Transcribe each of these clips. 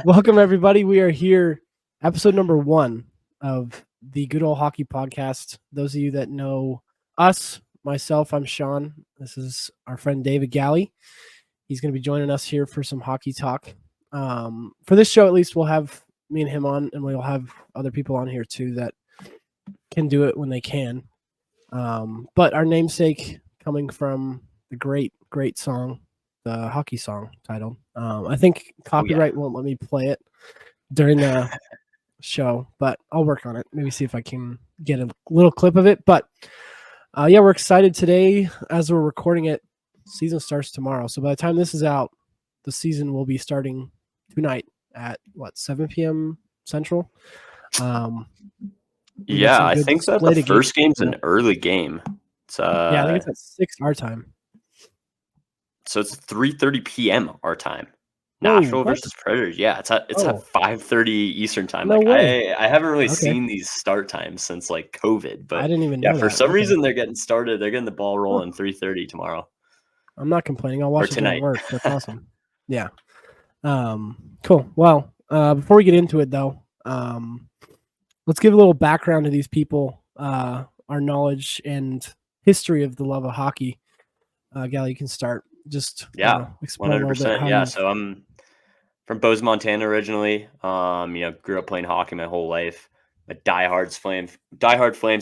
Welcome, everybody. We are here, episode number 1 of the Good Old Hockey Podcast. Those of you that know us, myself, I'm Sean. This is our friend David Galli. He's going to be joining us here for some hockey talk. For this show, at least, we'll have me and him on, and we'll have other people on here too that can do it when they can. But our namesake coming from the great song, the hockey song titled. I think copyright won't let me play it during the show, but I'll work on it. Maybe see if I can get a little clip of it. But we're excited today as we're recording it. Season starts tomorrow. So by the time this is out, the season will be starting tonight at 7 p.m. Central. I think that the first game's an early game. It's, I think it's at 6 our time. So it's 3:30 p.m. our time. Nashville versus Predators. Yeah, it's at 5:30 Eastern time. No way. I haven't really seen these start times since COVID. But I didn't even know for some reason they're getting started. They're getting the ball rolling 3:30 tomorrow. I'm not complaining. I'll watch it tonight. Work. That's awesome. Yeah. Cool. Well, before we get into it though, let's give a little background to these people, our knowledge and history of the love of hockey. Galli, you can start. Just 100%. Yeah, so I'm from Bozeman, Montana originally. Grew up playing hockey my whole life. A diehard Flames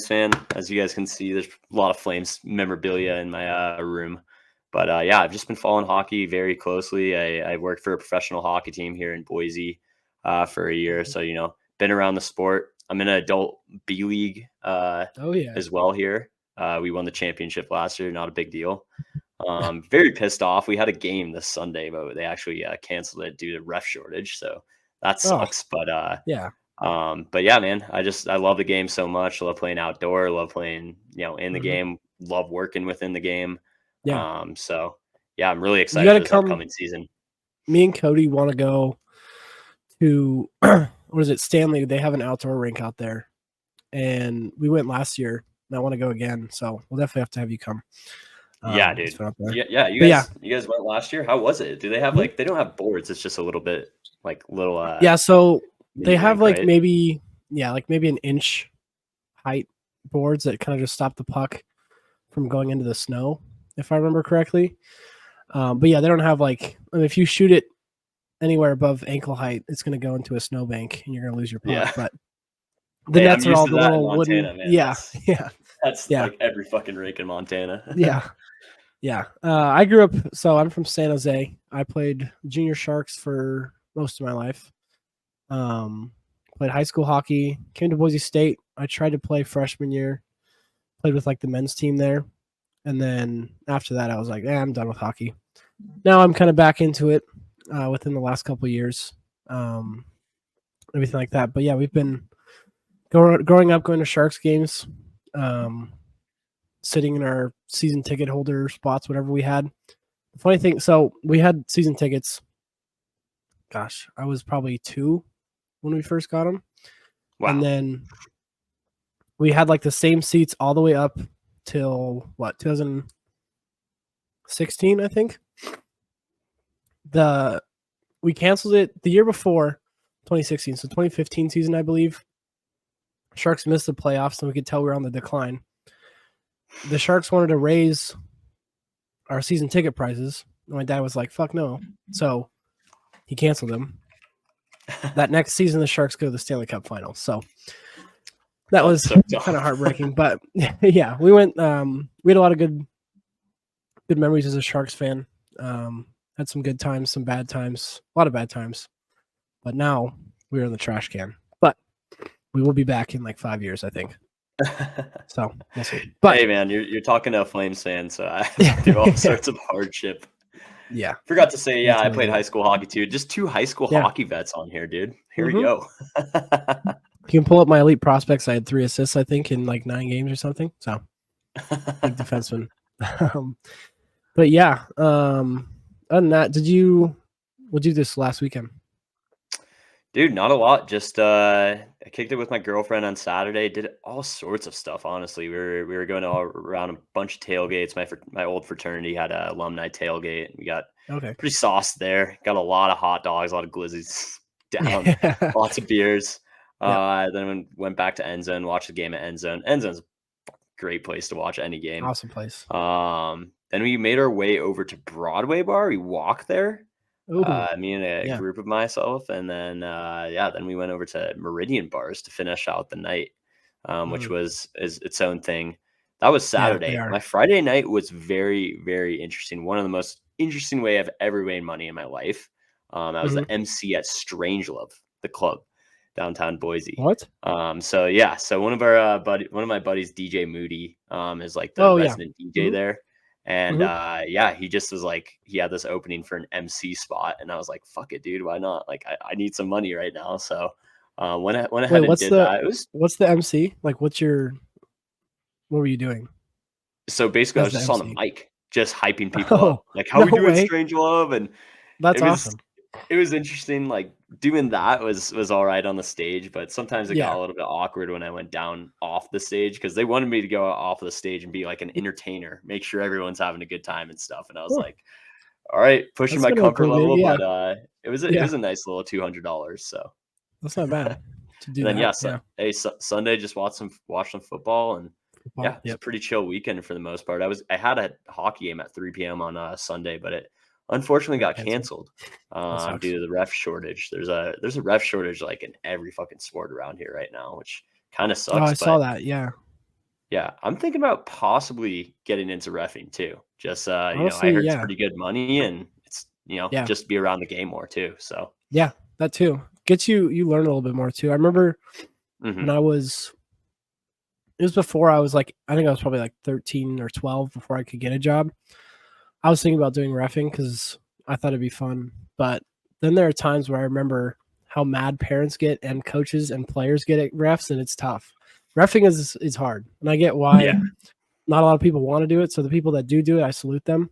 fan. As you guys can see, there's a lot of Flames memorabilia in my room. But I've just been following hockey very closely. I worked for a professional hockey team here in Boise for a year, so been around the sport. I'm in an adult B League as well here. We won the championship last year. Not a big deal. Very pissed off. We had a game this Sunday, but they actually canceled it due to ref shortage. So that sucks. But man, I love the game so much. I love playing outdoor. Love playing, in the game. Love working within the game. Yeah. I'm really excited for this upcoming season. Me and Cody want to go to Stanley. They have an outdoor rink out there, and we went last year. And I want to go again, so we'll definitely have to have you come. Yeah, dude. You guys went last year. How was it? Do they have they don't have boards? It's just a little bit little. So they have maybe an inch height boards that kind of just stop the puck from going into the snow, if I remember correctly. But they don't have if you shoot it anywhere above ankle height, it's going to go into a snowbank and you're going to lose your puck. Yeah. But the nets are all the little wooden. Man. That's like every fucking rink in Montana. Yeah. I grew up, so I'm from San Jose. I played junior Sharks for most of my life. Played high school hockey, came to Boise State. I tried to play freshman year, played with the men's team there. And then after that, I was like, I'm done with hockey. Now I'm kind of back into it within the last couple of years, everything like that. But we've been growing up going to Sharks games, sitting in our season ticket holder spots, whatever we had. The funny thing, so we had season tickets. Gosh, I was probably 2 when we first got them. Wow. And then we had the same seats all the way up till 2016, I think. We canceled it the year before 2016, so 2015 season, I believe. Sharks missed the playoffs, and we could tell we were on the decline. The Sharks wanted to raise our season ticket prices. And my dad was like, fuck no. So he canceled them. That next season, the Sharks go to the Stanley Cup Finals. So that was kind of heartbreaking. But we went. We had a lot of good memories as a Sharks fan. Had some good times, some bad times, a lot of bad times. But now we're in the trash can. But we will be back in 5 years, I think. So we'll see. But hey, man, you're talking to a Flames fan, so I do all sorts of hardship. Yeah, forgot to say, I played high school hockey too. Just 2 high school hockey vets on here, dude. Here we go. You can pull up my elite prospects. I had 3 assists, I think, in 9 games or something. So big defenseman. But other than that, what did you do this last weekend? Dude, not a lot. Just I kicked it with my girlfriend on Saturday. Did all sorts of stuff. Honestly, we were going all around a bunch of tailgates. My old fraternity had an alumni tailgate. We got pretty sauced there. Got a lot of hot dogs, a lot of glizzies. down, lots of beers. Then went back to End Zone, watched the game at End Zone. End Zone's a great place to watch any game. Awesome place. Then we made our way over to Broadway Bar. We walked there. Me and a group of myself, and then then we went over to Meridian Bars to finish out the night, which is its own thing. That was Saturday. My Friday night was very, very interesting. One of the most interesting way I've ever made money in my life. I was the MC at Strangelove, the club downtown Boise. What? So one of our one of my buddies, DJ Moody, is like the resident DJ there. And he just was like, he had this opening for an MC spot, and I was like, fuck it, dude, why not? Like, I need some money right now. So went ahead and did that. What's the MC? Like, what were you doing? So basically I was just on the mic, just hyping people up. Like, how we doing Strangelove? And that's awesome. It was interesting. Like, doing that was all right on the stage, but sometimes it got a little bit awkward when I went down off the stage, because they wanted me to go off the stage and be like an entertainer, make sure everyone's having a good time and stuff. And I was like, all right, pushing my comfort level, but it was a nice little $200. So that's not bad to do. And then Sunday just watch some football, and it's a pretty chill weekend for the most part. I had a hockey game at 3 p.m. on Sunday, but it unfortunately got canceled due to the ref shortage. There's a ref shortage like in every fucking sport around here right now, which kind of sucks. Oh, I saw that. Yeah. I'm thinking about possibly getting into reffing too. Just honestly, I heard it's pretty good money, and it's just be around the game more too. So that too gets you learn a little bit more too. I remember when it was before I was like, I think I was probably like 13 or 12 before I could get a job. I was thinking about doing reffing because I thought it'd be fun. But then there are times where I remember how mad parents get and coaches and players get at refs, and it's tough. Reffing is hard, and I get why not a lot of people want to do it. So the people that do it, I salute them.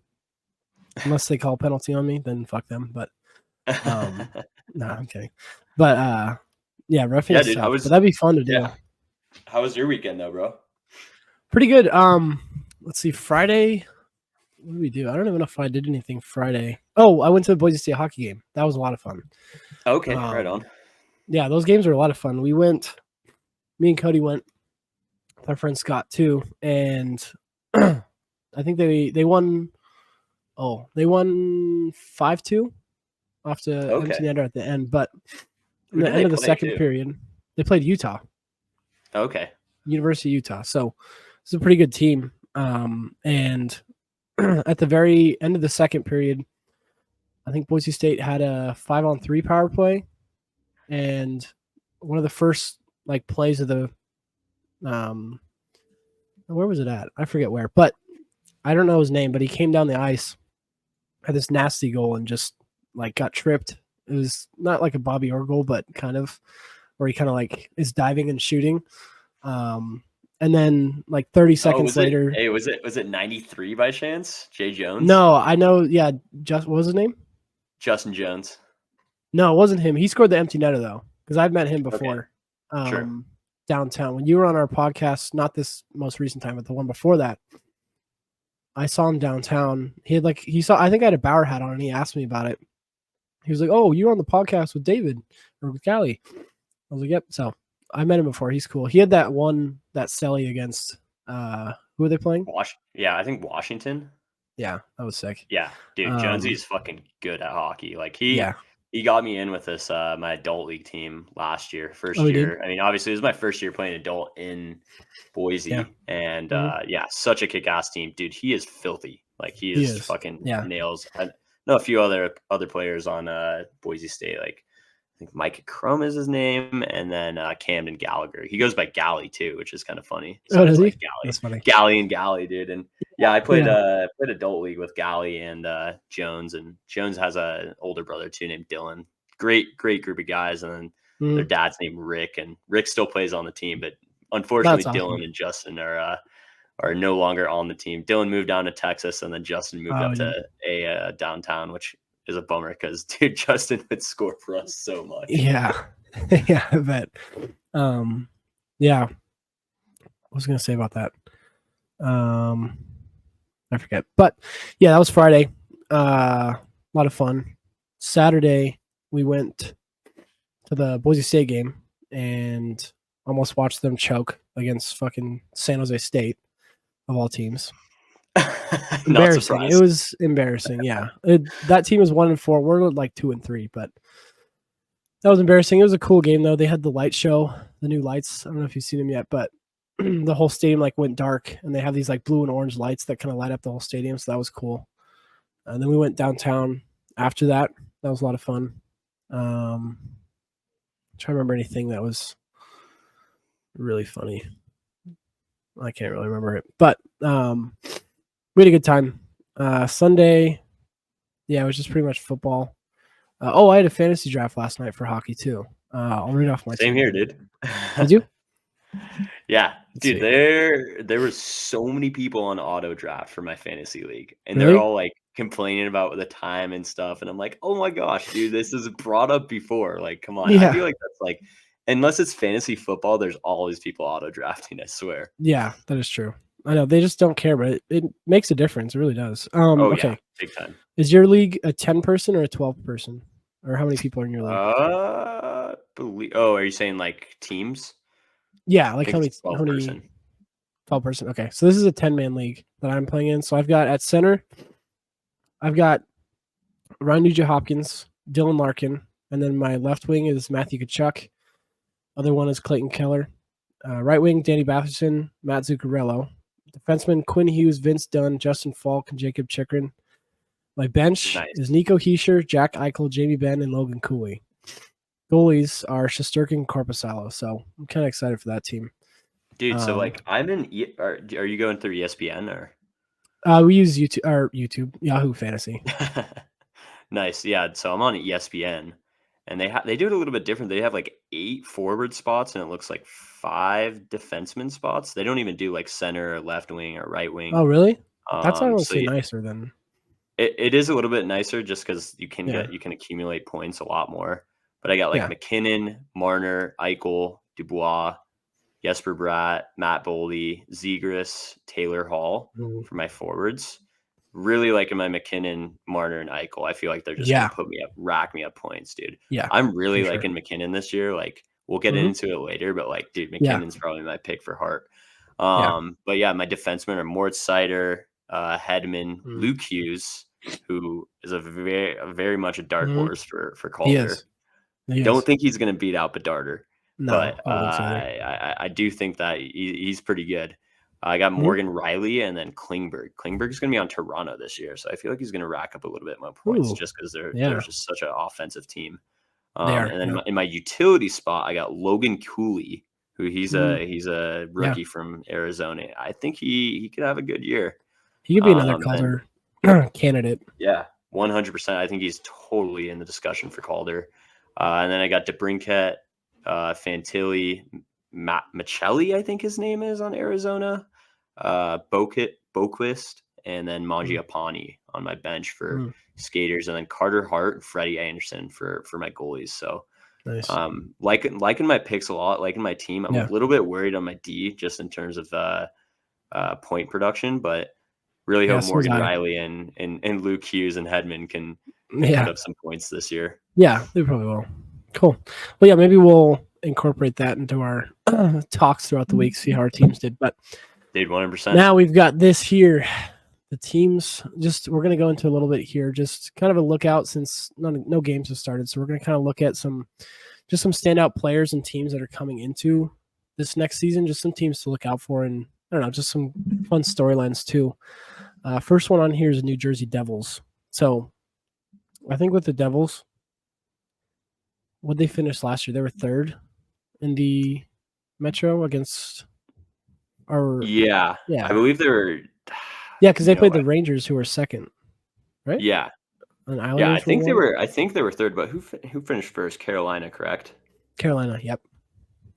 Unless they call a penalty on me, then fuck them. But no, I'm kidding. But reffing is tough. But that'd be fun to do. Yeah. How was your weekend though, bro? Pretty good. Let's see, Friday. What did we do? I don't even know if I did anything Friday. Oh, I went to the Boise State hockey game. That was a lot of fun. Okay, right on. Yeah, those games were a lot of fun. Me and Cody went with our friend Scott too, and I think they won. Oh, they won 5-2 off to empty netter at the end. But in the end of the second period, they played Utah. Okay. University of Utah. So it's a pretty good team. And at the very end of the second period, I think Boise State had a 5-on-3 power play, and one of the first like plays of the where was it at? I forget where, but I don't know his name, but he came down the ice, had this nasty goal, and just like got tripped. It was not like a Bobby Orr goal, but kind of where he kind of like is diving and shooting. And then like 30 seconds later. Hey, was it 93 by chance? Jay Jones? No, I know. Yeah. What was his name? Justin Jones. No, it wasn't him. He scored the empty netter though, because I've met him before. Sure. Downtown. When you were on our podcast, not this most recent time, but the one before that, I saw him downtown. I think I had a Bauer hat on, and he asked me about it. He was like, "Oh, you were on the podcast with David or with Galli?" I was like, "Yep." So I met him before. He's cool. He had that celly against who are they playing? I think Washington. Yeah, that was sick. Yeah, dude, Jonesy's fucking good at hockey. Like he got me in with this my adult league team last year, first year. I mean, obviously it was my first year playing adult in Boise, and such a kick-ass team, dude. He is filthy. Like he is fucking nails. I know a few other players on Boise State, like I think Mike Crum is his name, and then Camden Gallagher. He goes by Galli too, which is kind of funny. So does he? Like Galli. That's funny. Galli and Galli, dude. And I played adult league with Galli and Jones, and Jones has an older brother too named Dylan. Great group of guys, and then their dad's named Rick, and Rick still plays on the team, but unfortunately Dylan and Justin are no longer on the team. Dylan moved down to Texas, and then Justin moved up to downtown, which is a bummer because, dude, Justin would score for us so much. Yeah. Yeah, I bet. Yeah. What was I going to say about that? I forget. But, yeah, that was Friday. A lot of fun. Saturday, we went to the Boise State game and almost watched them choke against fucking San Jose State of all teams. Not Embarrassing. It surprised. was embarrassing. Yeah, that team is 1-4. We're like 2-3, but that was embarrassing. It was a cool game though. They had the light show, the new lights. I don't know if you've seen them yet, but the whole stadium like went dark, and they have these like blue and orange lights that kind of light up the whole stadium. So that was cool. And then we went downtown after that. That was a lot of fun. Trying to remember anything that was really funny. I can't really remember it, but we had a good time. Sunday, yeah, it was just pretty much football. I had a fantasy draft last night for hockey too. I'll read off my Same team. here, dude. Did you? Yeah, dude. There were so many people on auto draft for my fantasy league, and Really? they're all like complaining about the time and stuff. And I'm like, oh my gosh, dude, this is brought up before. Like, come on. Yeah. I feel like that's like, unless it's fantasy football, there's always people auto drafting. I swear. Yeah, that is true. I know they just don't care, but it makes a difference. It really does. Oh Okay. yeah, big time. Is your league a 10-person or a 12-person? Or how many people are in your league? Are you saying like teams? Yeah, like how many 12-person. 12-person. Okay. So this is a 10-man league that I'm playing in. So I've got at center, I've got Ryan Nugent-Hopkins, Dylan Larkin, and then my left wing is Matthew Tkachuk. Other one is Clayton Keller. Right wing, Danny Batherson, Matt Zuccarello. Defenseman, Quinn Hughes, Vince Dunn, Justin Falk, and Jacob Chikrin. My bench is Nico Hischier, Jack Eichel, Jamie Benn, and Logan Cooley. Goalies are Shesterkin and Korpisalo, so I'm kind of excited for that team. Dude, so like I'm in. Are you going through ESPN or? We use YouTube, Yahoo Fantasy. Nice, yeah. So I'm on ESPN, and they do it a little bit different. They have like 8 forward spots, and it looks like 5 defenseman spots. They don't even do like center, or left wing, or right wing. Oh, really? That's honestly nicer than. It is a little bit nicer just because you can accumulate points a lot more. But I got like McKinnon, Marner, Eichel, Dubois, Jesper Bratt, Matt Boldy, Zegras, Taylor Hall for my forwards. Really liking my McKinnon, Marner, and Eichel. I feel like they're just gonna rack me up points, dude. Yeah, I'm really liking McKinnon this year. Like we'll get into it later, but like, dude, McKinnon's probably my pick for Hart. But yeah, my defensemen are Moritz Seider, Hedman, Luke Hughes, who is a very much a dark horse for Calder. Don't think he's going to beat out Bedardder, but I do think that he's pretty good. I got Morgan Riley and then Klingberg. Klingberg's going to be on Toronto this year, so I feel like he's going to rack up a little bit more points just because they're just such an offensive team. And then in my utility spot, I got Logan Cooley, who he's a rookie from Arizona. I think he could have a good year. He could be another Calder candidate. Yeah, 100%. I think he's totally in the discussion for Calder. And then I got DeBrincat, Fantilli, Michelli, I think his name is on Arizona, Boquist, and then Mangiapane on my bench for skaters, and then Carter Hart, Freddie Anderson for my goalies. So nice. Liking my picks a lot, liking my team. I'm a little bit worried on my D just in terms of point production, but really hope Morgan Riley and Luke Hughes and Hedman can put up some points this year. Yeah, they probably will. Cool. Well, yeah, maybe we'll incorporate that into our talks throughout the week, see how our teams did. But dude, 100%. Now we've got this here. The teams, we're going to go into a little bit here, just kind of a lookout since no games have started. So we're going to kind of look at some standout players and teams that are coming into this next season, just some teams to look out for, and I don't know, just some fun storylines too. First one on here is New Jersey Devils. So I think with the Devils, what they finished last year? They were 3rd in the Metro against our. Yeah. I believe they were. Yeah, because they played the Rangers, who were 2nd, right? Yeah. And Islanders. Yeah, I think they were 3rd, but who finished first? Carolina, correct? Carolina. Yep.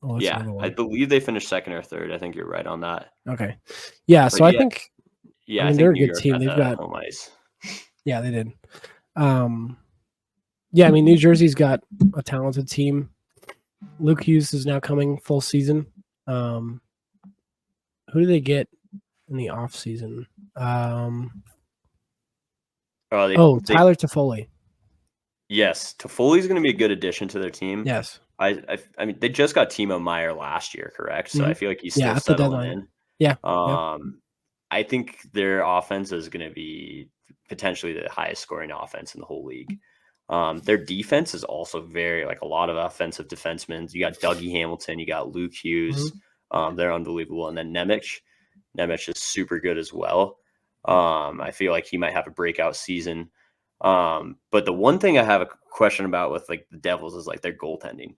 Oh, yeah, I believe they finished 2nd or 3rd. I think you're right on that. Okay. Yeah, so I think. Yeah, I mean, they're a good team. They've got home ice. Yeah, they did. Yeah, I mean, New Jersey's got a talented team. Luke Hughes is now coming full season. Who do they get in the off season? Tyler Toffoli. Yes, Toffoli's going to be a good addition to their team. Yes. I mean, they just got Timo Meyer last year, correct? So I feel like he's still Yeah, at the settling deadline. in. Yeah. Yep. I think their offense is going to be potentially the highest scoring offense in the whole league. Their defense is also very like a lot of offensive defensemen. You got Dougie Hamilton, you got Luke Hughes. They're unbelievable, and then Nemec is super good as well. I feel like he might have a breakout season. But the one thing I have a question about with like the Devils is like their goaltending.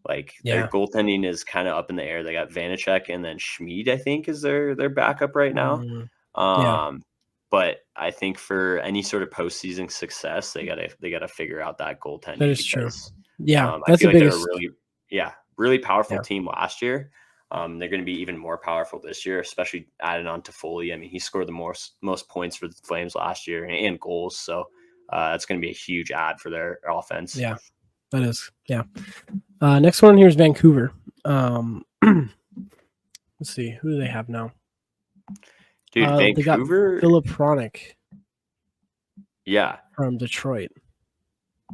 Like their goaltending is kind of up in the air. They got Vanacek and then Schmid, I think, is their backup right now. Yeah. But I think for any sort of postseason success, they gotta figure out that goaltending. That is true. Because, Yeah, I that's feel the like they're a biggest. really powerful team last year. They're going to be even more powerful this year, especially adding on to Foley. I mean, he scored the most points for the Flames last year and goals. So that's going to be a huge add for their offense. Yeah, that is. Yeah. Next one here is Vancouver. Let's see. Who do they have now? Dude, Vancouver. They got Philip Hronik. Yeah. From Detroit.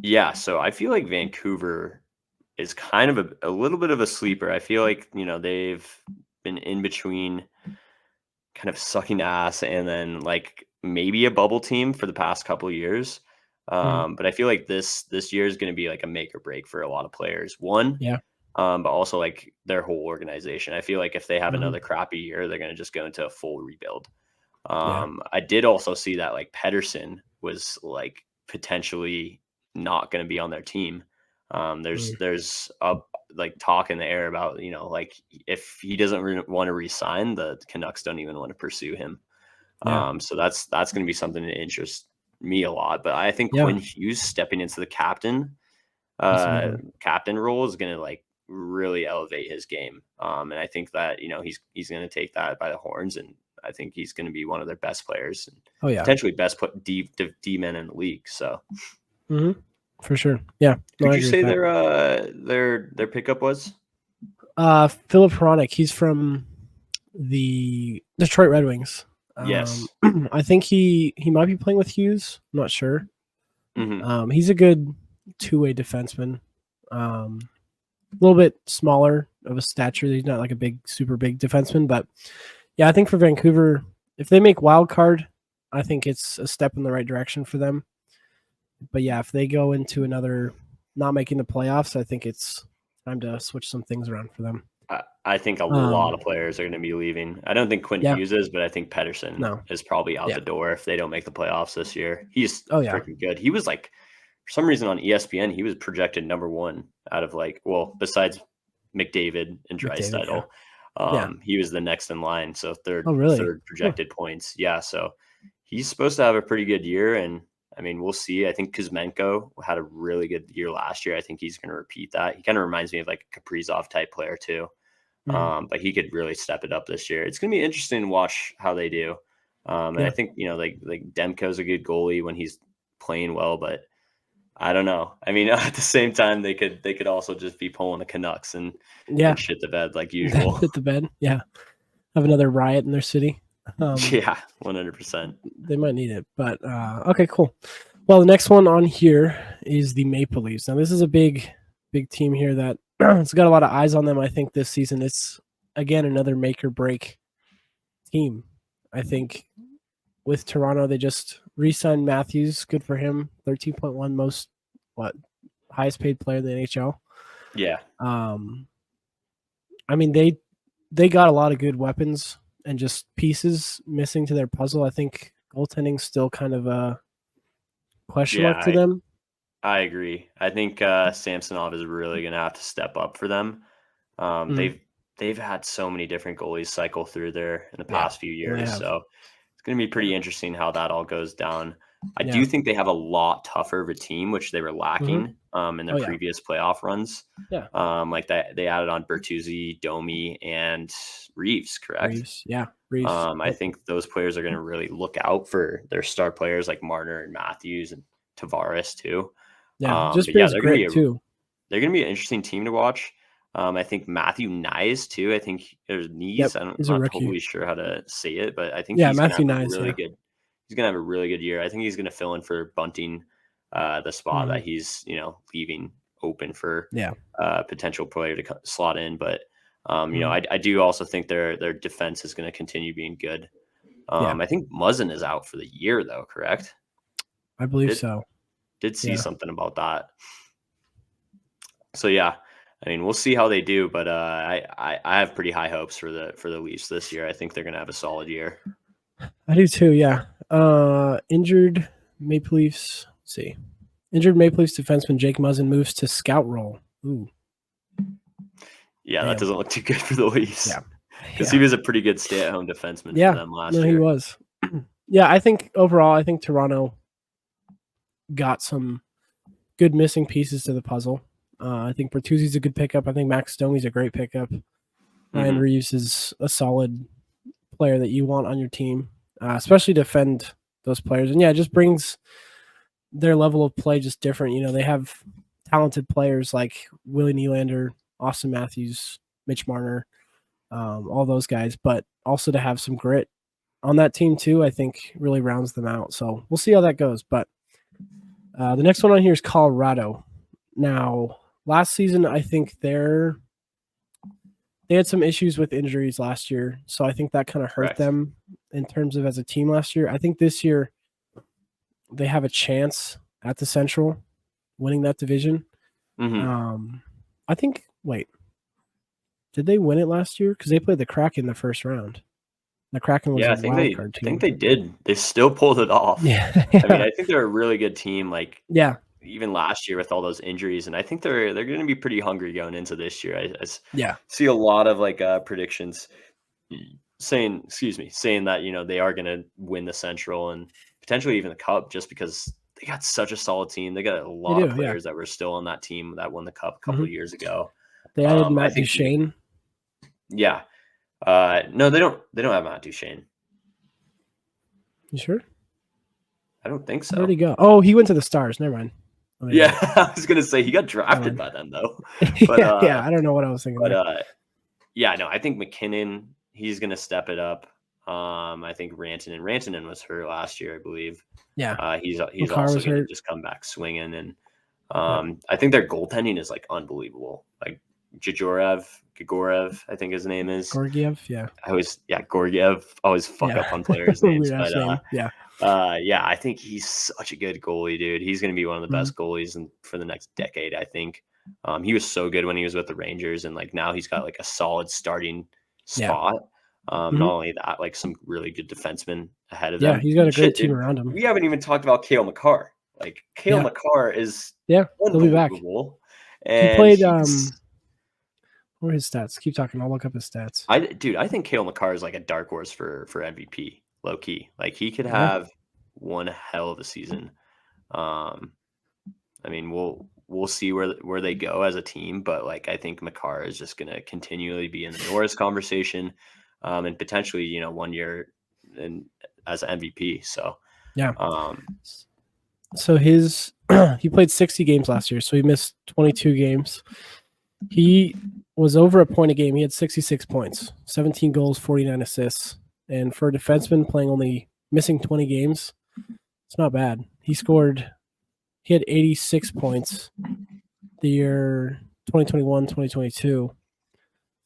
Yeah. So I feel like Vancouver is kind of a little bit of a sleeper. I feel like, they've been in between kind of sucking ass and then like maybe a bubble team for the past couple of years. But I feel like this year is going to be like a make or break for a lot of players. But also like their whole organization. I feel like if they have another crappy year, they're going to just go into a full rebuild. I did also see that like Pedersen was like potentially not going to be on their team. There's a like talk in the air about, like if he doesn't want to resign, the Canucks don't even want to pursue him. So that's going to be something that interests me a lot. But I think Quinn Hughes stepping into the captain role is going to like really elevate his game. And I think that, he's going to take that by the horns, and I think he's going to be one of their best players and potentially best D men in the league. So for sure. Yeah. Could you say their pickup was? Philip Hronik. He's from the Detroit Red Wings. Yes. I think he might be playing with Hughes. I'm not sure. He's a good two-way defenseman. A little bit smaller of a stature. He's not like a super big defenseman, but yeah, I think for Vancouver, if they make wild card, I think it's a step in the right direction for them. But yeah, if they go into another not making the playoffs, I think it's time to switch some things around for them. I think a lot of players are going to be leaving. I don't think Quinn Hughes is, but I think Pedersen is probably out the door if they don't make the playoffs this year. He's freaking good. He was like, for some reason on ESPN, he was projected number one out of like, well, besides McDavid and Draisaitl. He was the next in line. So third projected points. Yeah. So he's supposed to have a pretty good year. And I mean, we'll see. I think Kuzmenko had a really good year last year. I think he's going to repeat that. He kind of reminds me of like a Kaprizov type player too. But he could really step it up this year. It's going to be interesting to watch how they do. And I think, like Demko's a good goalie when he's playing well, but I don't know. I mean, at the same time, they could also just be pulling the Canucks and shit the bed like usual. Shit the bed. Yeah. Have another riot in their city. 100%. They might need it, but okay, cool. Well, the next one on here is the Maple Leafs. Now, this is a big team here that it's got a lot of eyes on them. I think this season it's again another make or break team. I think with Toronto, they just re-signed Matthews. Good for him. 13.1 highest paid player in the NHL. Yeah. I mean they got a lot of good weapons and just pieces missing to their puzzle. I think goaltending's still kind of a question mark to them. I agree. I think Samsonov is really going to have to step up for them. They've had so many different goalies cycle through there in the past few years. So it's going to be pretty interesting how that all goes down. I do think they have a lot tougher of a team, which they were lacking in their previous playoff runs. Yeah. Like that they added on Bertuzzi, Domi, and Reeves, correct? Reeves. I think those players are going to really look out for their star players like Marner and Matthews and Tavares too. Just brings grit too. They're going to be an interesting team to watch. I think Matthew Nyes too. I think there's Nyes. I'm not totally sure how to say it, but I think he's Matthew gonna have Nyes, really good. He's gonna have a really good year. I think he's gonna fill in for Bunting the spot that he's leaving open for potential player to slot in. But I do also think their defense is going to continue being good. I think Muzzin is out for the year though, correct? I believe so. Did see something about that. So yeah, I mean, we'll see how they do, but I have pretty high hopes for the Leafs this year. I think they're going to have a solid year. I do too. Yeah. Injured Maple Leafs. Let's see. Injured Maple Leafs defenseman Jake Muzzin moves to scout role. Ooh. Yeah, that doesn't look too good for the Leafs. Yeah. Because he was a pretty good stay-at-home defenseman for them last year. No, he was. Yeah, I think overall, Toronto got some good missing pieces to the puzzle. I think Bertuzzi's a good pickup. I think Max Domi's a great pickup. Ryan Reeves is a solid player that you want on your team, especially to defend those players. And yeah, it just brings their level of play just different. They have talented players like Willie Nylander, Austin Matthews, Mitch Marner, all those guys, but also to have some grit on that team too, I think really rounds them out. So we'll see how that goes. But the next one on here is Colorado. Now, last season, I think they had some issues with injuries last year, so I think that kind of hurt them in terms of as a team last year. I think this year they have a chance at the Central winning that division. I think, did they win it last year? Because they played the Kraken in the first round. The Kraken was a wild card team. I think they did. They still pulled it off. Yeah. I mean, I think they're a really good team. Even last year with all those injuries, and I think they're going to be pretty hungry going into this year. I see a lot of predictions saying that they are going to win the Central and potentially even the Cup, just because they got such a solid team. They got a lot of players that were still on that team that won the Cup a couple of years ago. They added Matt Duchene. Yeah. No, they don't have Matt Duchene. You sure? I don't think so. Where'd he go? Oh, he went to the Stars. Never mind. Yeah, I was gonna say he got drafted by them though. But, I don't know what I was thinking. But I think McKinnon, he's gonna step it up. I think Rantanen was hurt last year, I believe. Yeah. He's also gonna just come back swinging, and I think their goaltending is unbelievable. Grigorev, I think his name is. Gorgiev, yeah. Gorgiev. Always fuck up on players' names, but yeah. I think he's such a good goalie, dude. He's going to be one of the best goalies for the next decade, I think. He was so good when he was with the Rangers, and now he's got a solid starting spot. Not only that, some really good defensemen ahead of them. Yeah, he's got a great team around him. We haven't even talked about Cale Makar. Cale Makar is he'll be back. And he played. What are his stats? Keep talking. I'll look up his stats. I think Cale Makar is a dark horse for MVP. Low key, he could have one hell of a season. I mean, we'll see where they go as a team, but I think Makar is just going to continually be in the Norris conversation, and potentially 1 year as an MVP. So yeah. So he played 60 games last year, so he missed 22 games. He was over a point a game. He had 66 points, 17 goals, 49 assists. And for a defenseman missing 20 games, it's not bad. He had 86 points the year 2021, 2022.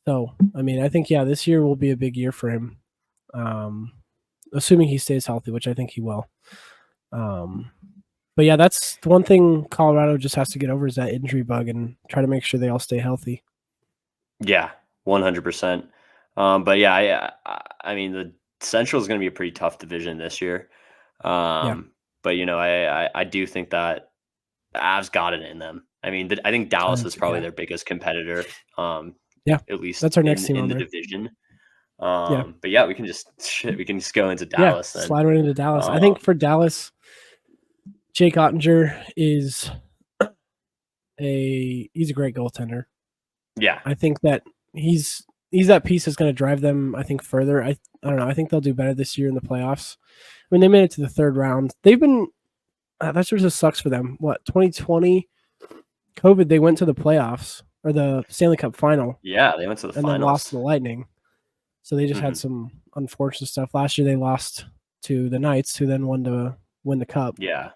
So, I mean, I think, this year will be a big year for him, assuming he stays healthy, which I think he will. But that's the one thing Colorado just has to get over is that injury bug and try to make sure they all stay healthy. Yeah, 100%. But I mean, the Central is going to be a pretty tough division this year. But I do think that the Avs got it in them. I mean, I think Dallas is probably their biggest competitor. At least that's our next team in the division. But we can just go into Dallas. Then. Slide right into Dallas. I think for Dallas, Jake Ottinger is he's a great goaltender. Yeah, I think that he's that piece that's going to drive them, I think, further. I don't know. I think they'll do better this year in the playoffs. I mean, they made it to the third round. They've been that sort of sucks for them. 2020, COVID, they went to the playoffs or the Stanley Cup final. Yeah, they went to the finals. And then lost to the Lightning. So they just had some unfortunate stuff. Last year they lost to the Knights, who then won to win the Cup. Yeah.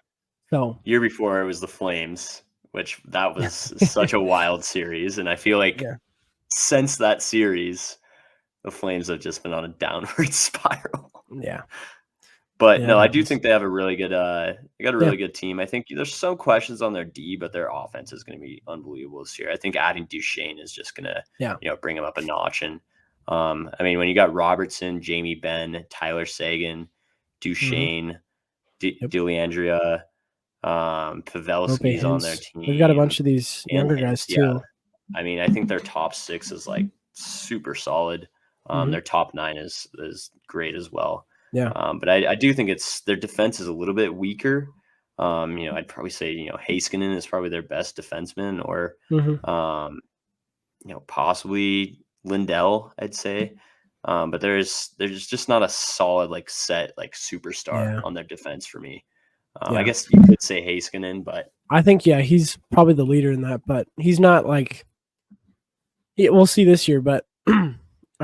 So year before it was the Flames, which that was such a wild series. And I feel like since that series, the Flames have just been on a downward spiral. Yeah. But no, I do think they have a really good they got a really good team. I think there's some questions on their D, but their offense is going to be unbelievable this year. I think adding Duchesne is just going to bring them up a notch. And I mean, when you got Robertson, Jamie Benn, Tyler Seguin, Duchesne, DeLeandria, Pavelski's on their team. We've got a bunch of these younger guys too. Yeah. I mean, I think their top 6 is like super solid. Their top 9 is great as well. Yeah. But I do think their defense is a little bit weaker. I'd probably say, Heiskanen is probably their best defenseman, or, possibly Lindell, I'd say. But there's just not a solid, like, set, like, superstar on their defense for me. I guess you could say Heiskanen, but I think, he's probably the leader in that, but he's not like, we'll see this year, but I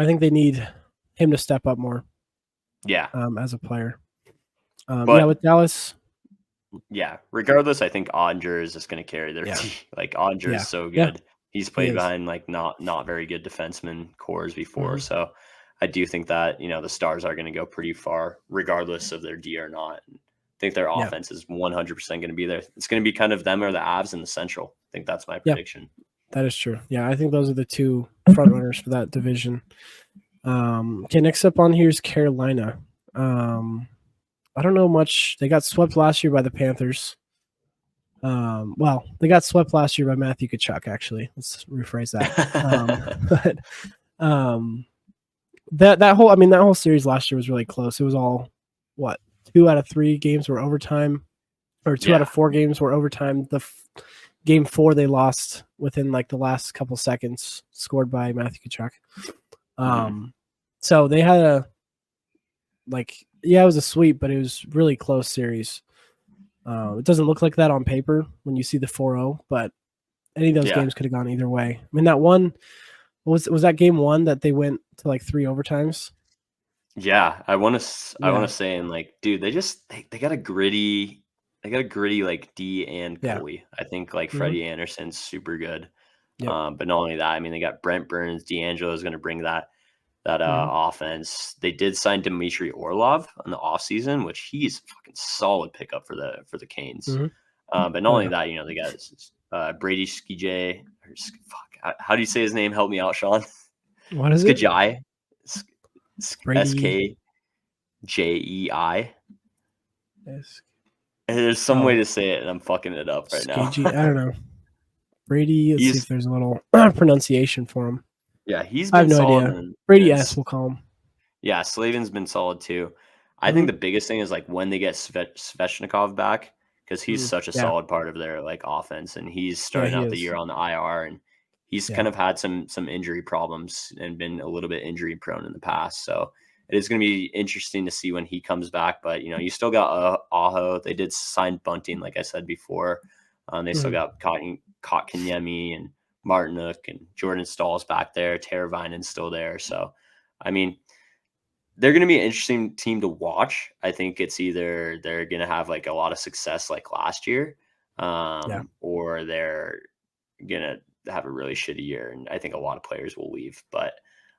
think they need him to step up more. Yeah. As a player. But with Dallas. Yeah. Regardless, I think Onger is just going to carry their team. Like, Onger is so good. Yeah. He's played behind like not very good defenseman cores before. So I do think that, the Stars are going to go pretty far, regardless of their D or not. I think their offense is 100% going to be there. It's going to be kind of them or the Avs in the Central. I think that's my prediction. That is true. Yeah, I think those are the 2 front runners for that division. Okay, next up on here is Carolina. I don't know much. They got swept last year by the Panthers. Well, they got swept last year by Matthew Tkachuk, actually. Let's rephrase that. That whole series last year was really close. It was all 2 out of 3 games were overtime, or 2 out of 4 games were overtime. Game 4 they lost within like the last couple seconds, scored by Matthew Tkachuk. So they had it was a sweep, but it was really close series. It doesn't look like that on paper when you see the 4-0, but any of those games could have gone either way. I mean, that one was that game 1 that they went to like 3 overtimes. Yeah, I want to say, and like, dude, they got a gritty like D and goalie. I think like Freddie Anderson's super good. But not only that, I mean, they got Brent Burns, D'Angelo is going to bring that offense. They did sign Dmitry Orlov in the offseason, which he's a fucking solid pickup for the Canes. But not only that, they got Brady Skijay. How do you say his name? Help me out, Sean. What is it? Skijay. SKJEI. There's some way to say it, and I'm fucking it up right now. I don't know. Brady, let's see if there's a little pronunciation for him. Yeah, he's been solid. Idea. Brady S, we'll call him. Yeah, Slavin's been solid too. I think the biggest thing is like when they get Svechnikov back, because he's such a solid part of their like offense, and he's starting out the year on the IR, and he's kind of had some injury problems and been a little bit injury prone in the past. So it is going to be interesting to see when he comes back. But you still got Aho. They did sign Bunting, like I said before. They still got Kotkaniemi and Martinuk and Jordan Stahl's back there. Teravainen's still there. So, I mean, they're going to be an interesting team to watch. I think it's either they're going to have like a lot of success like last year, or they're going to have a really shitty year. And I think a lot of players will leave. But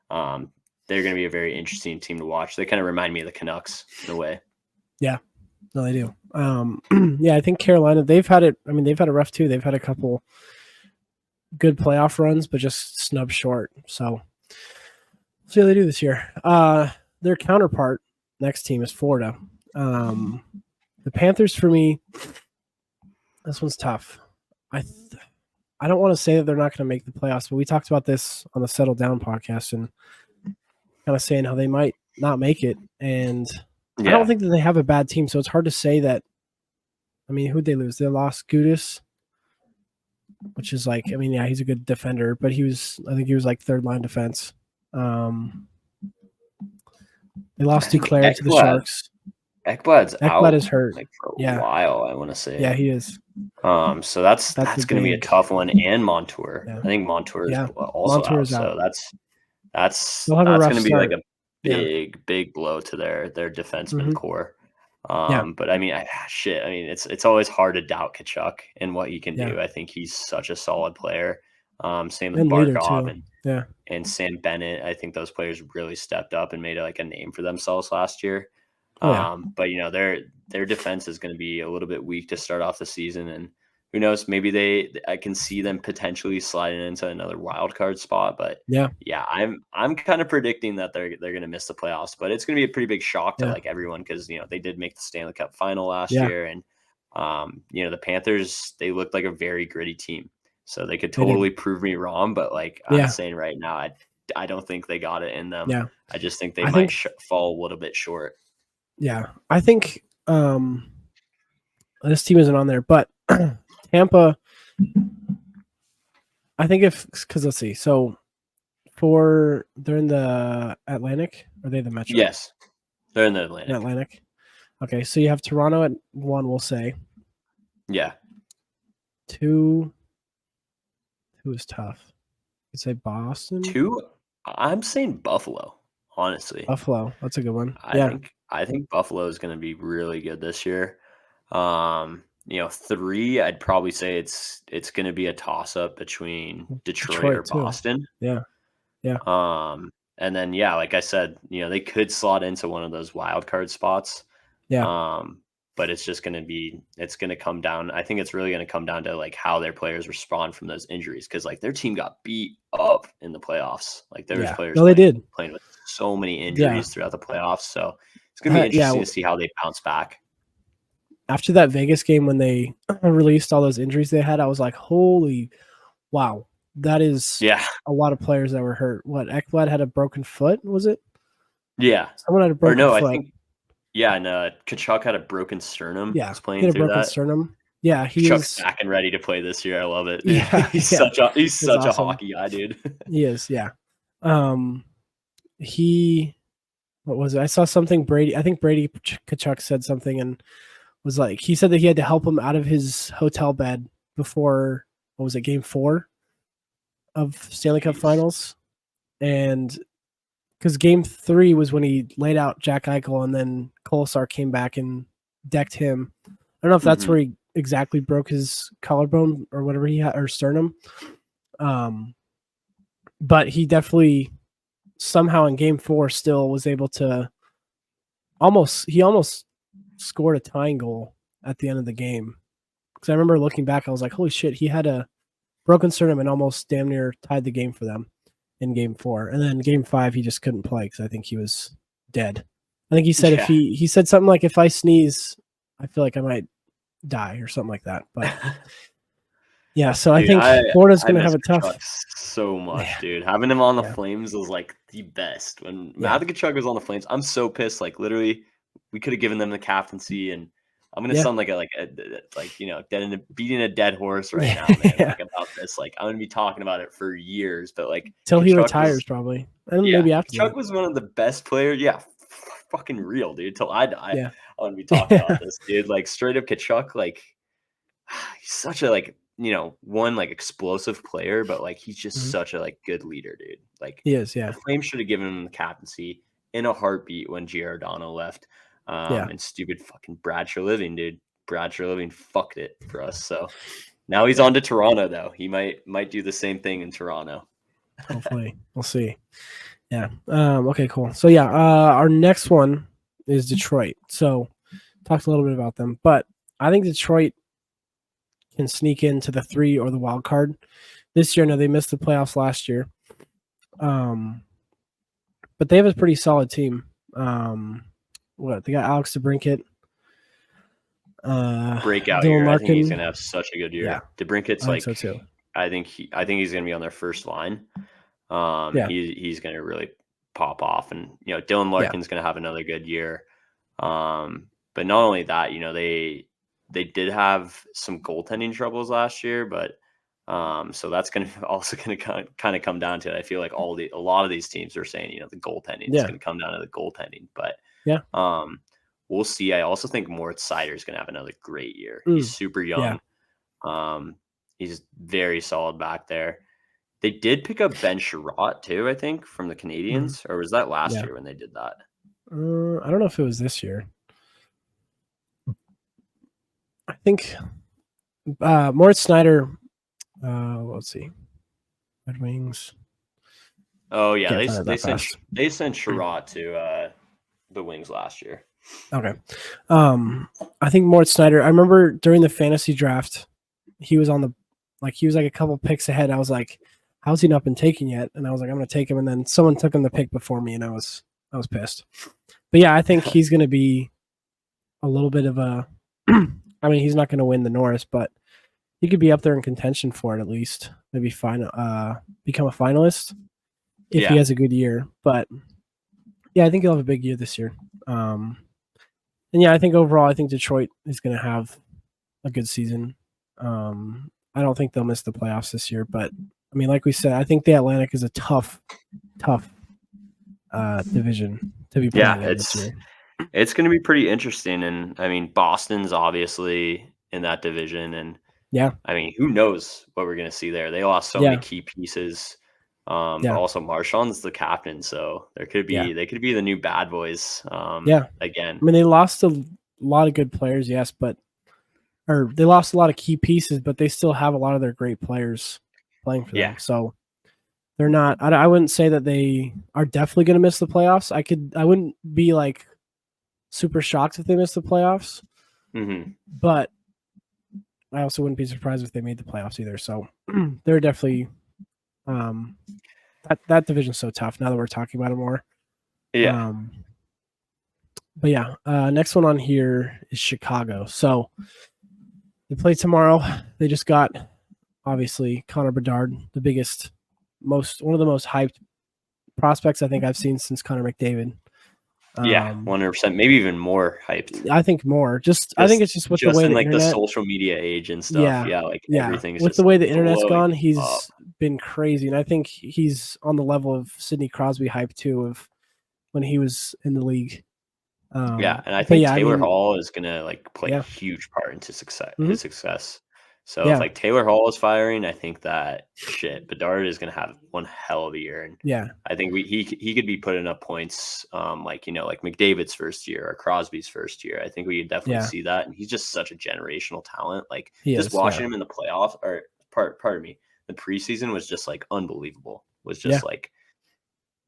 they're going to be a very interesting team to watch. They kind of remind me of the Canucks in a way. Yeah. No, they do. I think Carolina, they've had it. I mean, they've had a rough too. They've had a couple good playoff runs, but just snubbed short. So see how they do this year. Their counterpart, next team, is Florida. The Panthers, for me, this one's tough. I don't want to say that they're not going to make the playoffs, but we talked about this on the Settle Down podcast and kind of saying how they might not make it. And I don't think that they have a bad team, so it's hard to say that. I mean, who'd they lose? They lost Gudis, which is like, I mean, he's a good defender, but I think he was like third line defense. They lost Duclair to the Sharks. Ekblad's out. Ekblad is hurt like for a while, I want to say. Yeah, he is. So that's going to be a tough one. And Montour. I think Montour is also out. So that's going to be like a big blow to their defenseman core. But I mean, it's always hard to doubt Kachuk and what he can do. I think he's such a solid player. Same with and leader Barkov too. and Sam Bennett. I think those players really stepped up and made like a name for themselves last year. But their defense is going to be a little bit weak to start off the season, and who knows? Maybe I can see them potentially sliding into another wild card spot. But I'm kind of predicting that they're going to miss the playoffs. But it's going to be a pretty big shock to like everyone because they did make the Stanley Cup final last year, and the Panthers, they looked like a very gritty team, so they could totally prove me wrong. But like I'm saying right now, I don't think they got it in them. I just think they might fall a little bit short. Yeah, I think this team isn't on there, but Tampa, I think because let's see, so they're in the Atlantic, or are they the Metro? Yes, they're in the Atlantic. Atlantic. Okay, so you have Toronto at 1, we'll say. Yeah. 2 is tough. I'd say Boston. 2, I'm saying Buffalo, honestly. Buffalo, that's a good one. I think Buffalo is going to be really good this year. 3, I'd probably say it's going to be a toss-up between Detroit or Boston. Too. Yeah. And then like I said, they could slot into one of those wild card spots. Yeah. But it's going to come down. I think it's really going to come down to like how their players respond from those injuries, because like their team got beat up in the playoffs. Like there was players playing with so many injuries throughout the playoffs. So it's going to be interesting to see how they bounce back. After that Vegas game, when they released all those injuries they had, I was like, holy wow, that is a lot of players that were hurt. What, Ekblad had a broken foot, was it? Yeah. Someone had a broken foot. I think and Kachuk had a broken sternum. Yeah, was playing he had a through broken that. sternum. Yeah, Kachuk's back and ready to play this year. I love it. Yeah, he's such awesome. A hockey guy, dude. He is. Yeah. What was it? I saw something I think Brady Kachuk said something and was like, he said that he had to help him out of his hotel bed before, what was it, Game 4 of Stanley Cup Finals, and because Game 3 was when he laid out Jack Eichel, and then Kolesar came back and decked him. I don't know if that's where he exactly broke his collarbone or whatever he had, or sternum. But he definitely somehow in Game 4 still was able to almost scored a tying goal at the end of the game. Because I remember looking back, I was like, holy shit, he had a broken sternum and almost damn near tied the game for them in Game 4. And then Game 5, he just couldn't play because I think he was dead. I think he said if he said something like, if I sneeze, I feel like I might die or something like that. But yeah, so dude, I think Florida's going to have a tough. So much, dude. Having him on the Flames was like the best. When Matthew Tkachuk was on the Flames, I'm so pissed. Like literally, we could have given them the captaincy, and I'm gonna sound like beating a dead horse right now, man. Like about this, like I'm gonna be talking about it for years, but like till he retires, probably, and maybe after. Tkachuk was one of the best players. Yeah, fucking real, dude. Till I die, I'm gonna be talking about this, dude. Like straight up Tkachuk, like he's such a one explosive player, but like he's just such a good leader, dude. Like he is, The Flames should have given him the captaincy in a heartbeat when Giordano left. And stupid fucking Brad Treliving, dude. Brad Treliving fucked it for us. So now he's on to Toronto, though. He might do the same thing in Toronto. Hopefully, we'll see. Yeah. Okay. Cool. So our next one is Detroit. So talked a little bit about them, but I think Detroit can sneak into the 3 or the wild card this year. No, they missed the playoffs last year. But they have a pretty solid team. They got Alex DeBrincat. Breakout year. I think he's gonna have such a good year. Yeah. DeBrincat's I think so too. I think he's gonna be on their first line. He's gonna really pop off, and Dylan Larkin's gonna have another good year. But not only that, they did have some goaltending troubles last year, but so that's also gonna kind of come down to it. I feel like a lot of these teams are saying the goaltending is gonna come down to the goaltending, but we'll see. I also think Moritz Seider is gonna have another great year. He's super young. He's very solid back there. They did pick up Ben Sherratt too, I think, from the Canadiens, or was that last year when they did that? I don't know if it was this year. think Moritz Snyder. Let's see, Red Wings. Oh yeah, they sent Sherratt to the Wings last year. Okay. I think Moritz Snyder. I remember during the fantasy draft, he was on the he was like a couple picks ahead. I was like, how's he not been taken yet? And I was like, I'm gonna take him, and then someone took him the pick before me, and I was pissed. But yeah, I think he's gonna be a little bit of a I mean, he's not gonna win the Norris, but he could be up there in contention for it at least. Maybe become a finalist if he has a good year. But yeah, I think he'll have a big year this year. And yeah, I think overall, I think Detroit is going to have a good season. I don't think they'll miss the playoffs this year, but I mean, like we said, I think the Atlantic is a tough division to be playing in this year. It's going to be pretty interesting, and I mean, Boston's obviously in that division, and yeah, I mean, who knows what we're going to see there? They lost so many key pieces. But also Marchand's the captain, so they could be the new bad boys. Again. I mean, they lost a lot of good players, yes, or they lost a lot of key pieces, but they still have a lot of their great players playing for them. So they're not. I wouldn't say that they are definitely going to miss the playoffs. I wouldn't be like super shocked if they missed the playoffs, but I also wouldn't be surprised if they made the playoffs either. So they're definitely. That division's so tough now that we're talking about it more. Yeah. But yeah, next one on here is Chicago. So they play tomorrow. They just got obviously Connor Bedard, the biggest, one of the most hyped prospects I think I've seen since Connor McDavid. 100%, maybe even more hyped. I think more. I think it's just with the way in the the social media age and stuff. Everything's with the way the internet's gone. He's been crazy, and I think he's on the level of Sidney Crosby hype too, of when he was in the league. And I think Taylor Hall is gonna play a huge part into his success. So if Taylor Hall is firing, I think that Bedard is gonna have one hell of a year, and I think he could be putting up points, like McDavid's first year or Crosby's first year. I think we could definitely see that, and he's just such a generational talent. Like watching him in the playoffs, or pardon me, the preseason was just unbelievable. Was just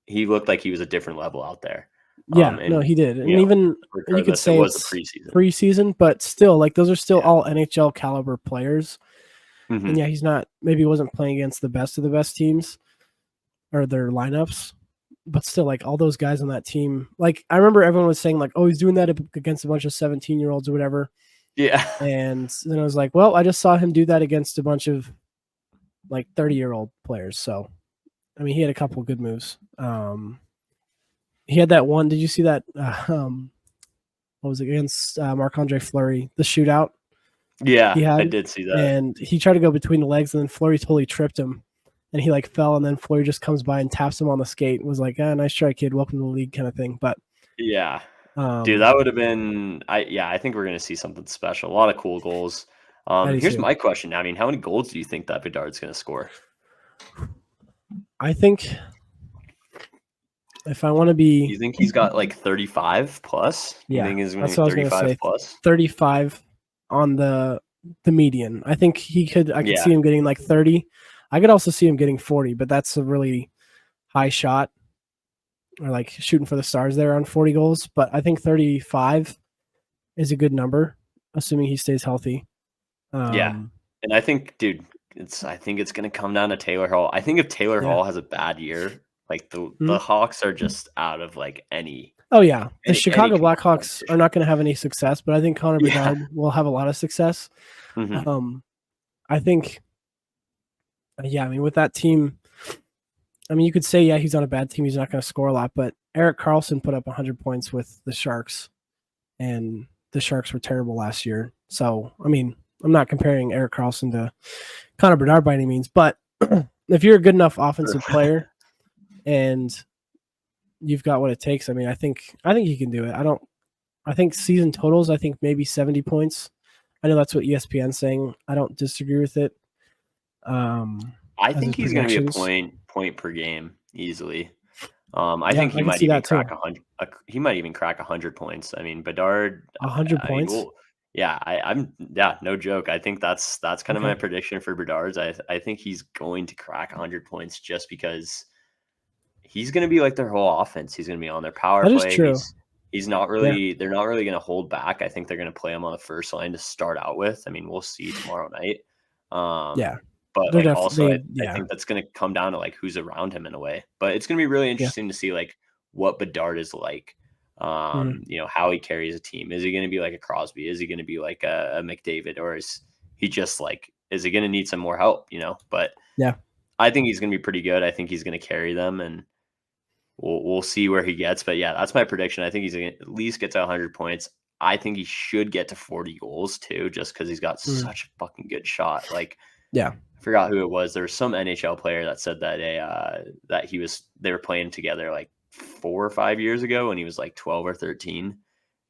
he looked like he was a different level out there. No, he did, and even you could say it's preseason, but still, those are still all NHL caliber players. And he's not. Maybe he wasn't playing against the best of the best teams or their lineups, but still, all those guys on that team. I remember everyone was saying oh, he's doing that against a bunch of 17-year-olds or whatever. Yeah, and then I was like, well, I just saw him do that against a bunch of 30-year-old players. So, I mean, he had a couple good moves. He had that one. Did you see that? What was it against Marc-Andre Fleury? The shootout. Yeah, I did see that. And he tried to go between the legs, and then Fleury totally tripped him, and he fell, and then Fleury just comes by and taps him on the skate. And was like, nice try, kid. Welcome to the league, kind of thing. But yeah, dude, that would have been. I think we're gonna see something special. A lot of cool goals. Here's my question. I mean, how many goals do you think that Bedard's gonna score? I think. If I want to be, you think he's got 35 plus? Yeah, you think he's going to be 35 plus? 35 on the median. I think he could. I could see him getting 30. I could also see him getting 40, but that's a really high shot, or shooting for the stars there on 40 goals. But I think 35 is a good number, assuming he stays healthy. And I think, dude, I think it's going to come down to Taylor Hall. I think if Taylor Hall has a bad year. The Hawks are just out of any. Oh yeah, the Chicago Blackhawks are not going to have any success, but I think Connor Bedard will have a lot of success. I think. I mean, with that team, I mean, you could say he's on a bad team, he's not going to score a lot, but Erik Karlsson put up 100 points with the Sharks, and the Sharks were terrible last year. So I mean, I'm not comparing Erik Karlsson to Connor Bedard by any means, but if you're a good enough offensive player. And you've got what it takes. I mean, I think he can do it. I think season totals, I think maybe 70 points. I know that's what ESPN's saying. I don't disagree with it. I think he's going to be a point per game easily. I think he might even crack 100. He might even crack 100 points. I mean, Bedard. 100 points. Yeah, no joke. I think that's kind of my prediction for Bedard's. I think he's going to crack 100 points just because he's going to be like their whole offense. He's going to be on their power That is play. true. He's not really. They're not really going to hold back. I think they're going to play him on the first line to start out with. I mean, we'll see tomorrow night. But they're like also, I yeah. think that's going to come down to like who's around him in a way. But it's going to be really interesting to see like what Bedard is like. You know, how he carries a team. Is he going to be like a Crosby? Is he going to be like a McDavid? Or is he just like, is he going to need some more help, you know? But yeah, I think he's going to be pretty good. I think he's going to carry them, and we'll see where he gets. But yeah, that's my prediction. I think he's going to at least get to 100 points. I think he should get to 40 goals too, just because he's got such a fucking good shot. Like, yeah. I forgot who it was. There was some NHL player that said that they were playing together like 4 or 5 years ago when he was like 12 or 13.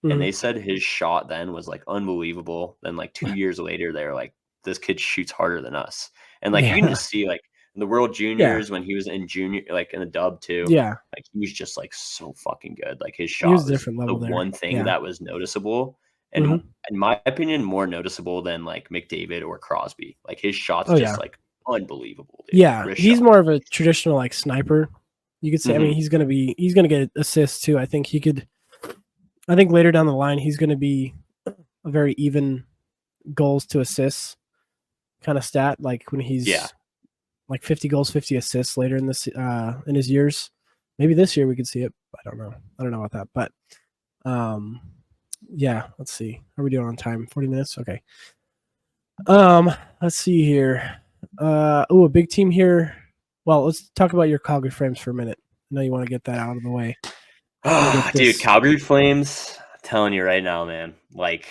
And they said his shot then was like unbelievable. Then like 2 years later, they were like, this kid shoots harder than us. And like you can just see like in the World Juniors when he was in junior, like in the dub too. Yeah. Like he was just like so fucking good. Like his shot He was was different level the there. one thing that was noticeable. And in my opinion, more noticeable than like McDavid or Crosby. Like his shots just like unbelievable. Dude. Yeah, Wrist he's shot. more of a traditional like sniper. You could say. I mean, he's gonna get assists too. I think he could. I think later down the line, he's gonna be a very even goals to assists kind of stat. Like when he's like 50 goals, 50 assists later in this in his years. Maybe this year we could see it. I don't know. I don't know about that, but yeah. Let's see. How are we doing on time? 40 minutes. Okay. Let's see here. A big team here. Well, let's talk about your Calgary Flames for a minute. I know you want to get that out of the way. Dude, Calgary Flames, I'm telling you right now, man, like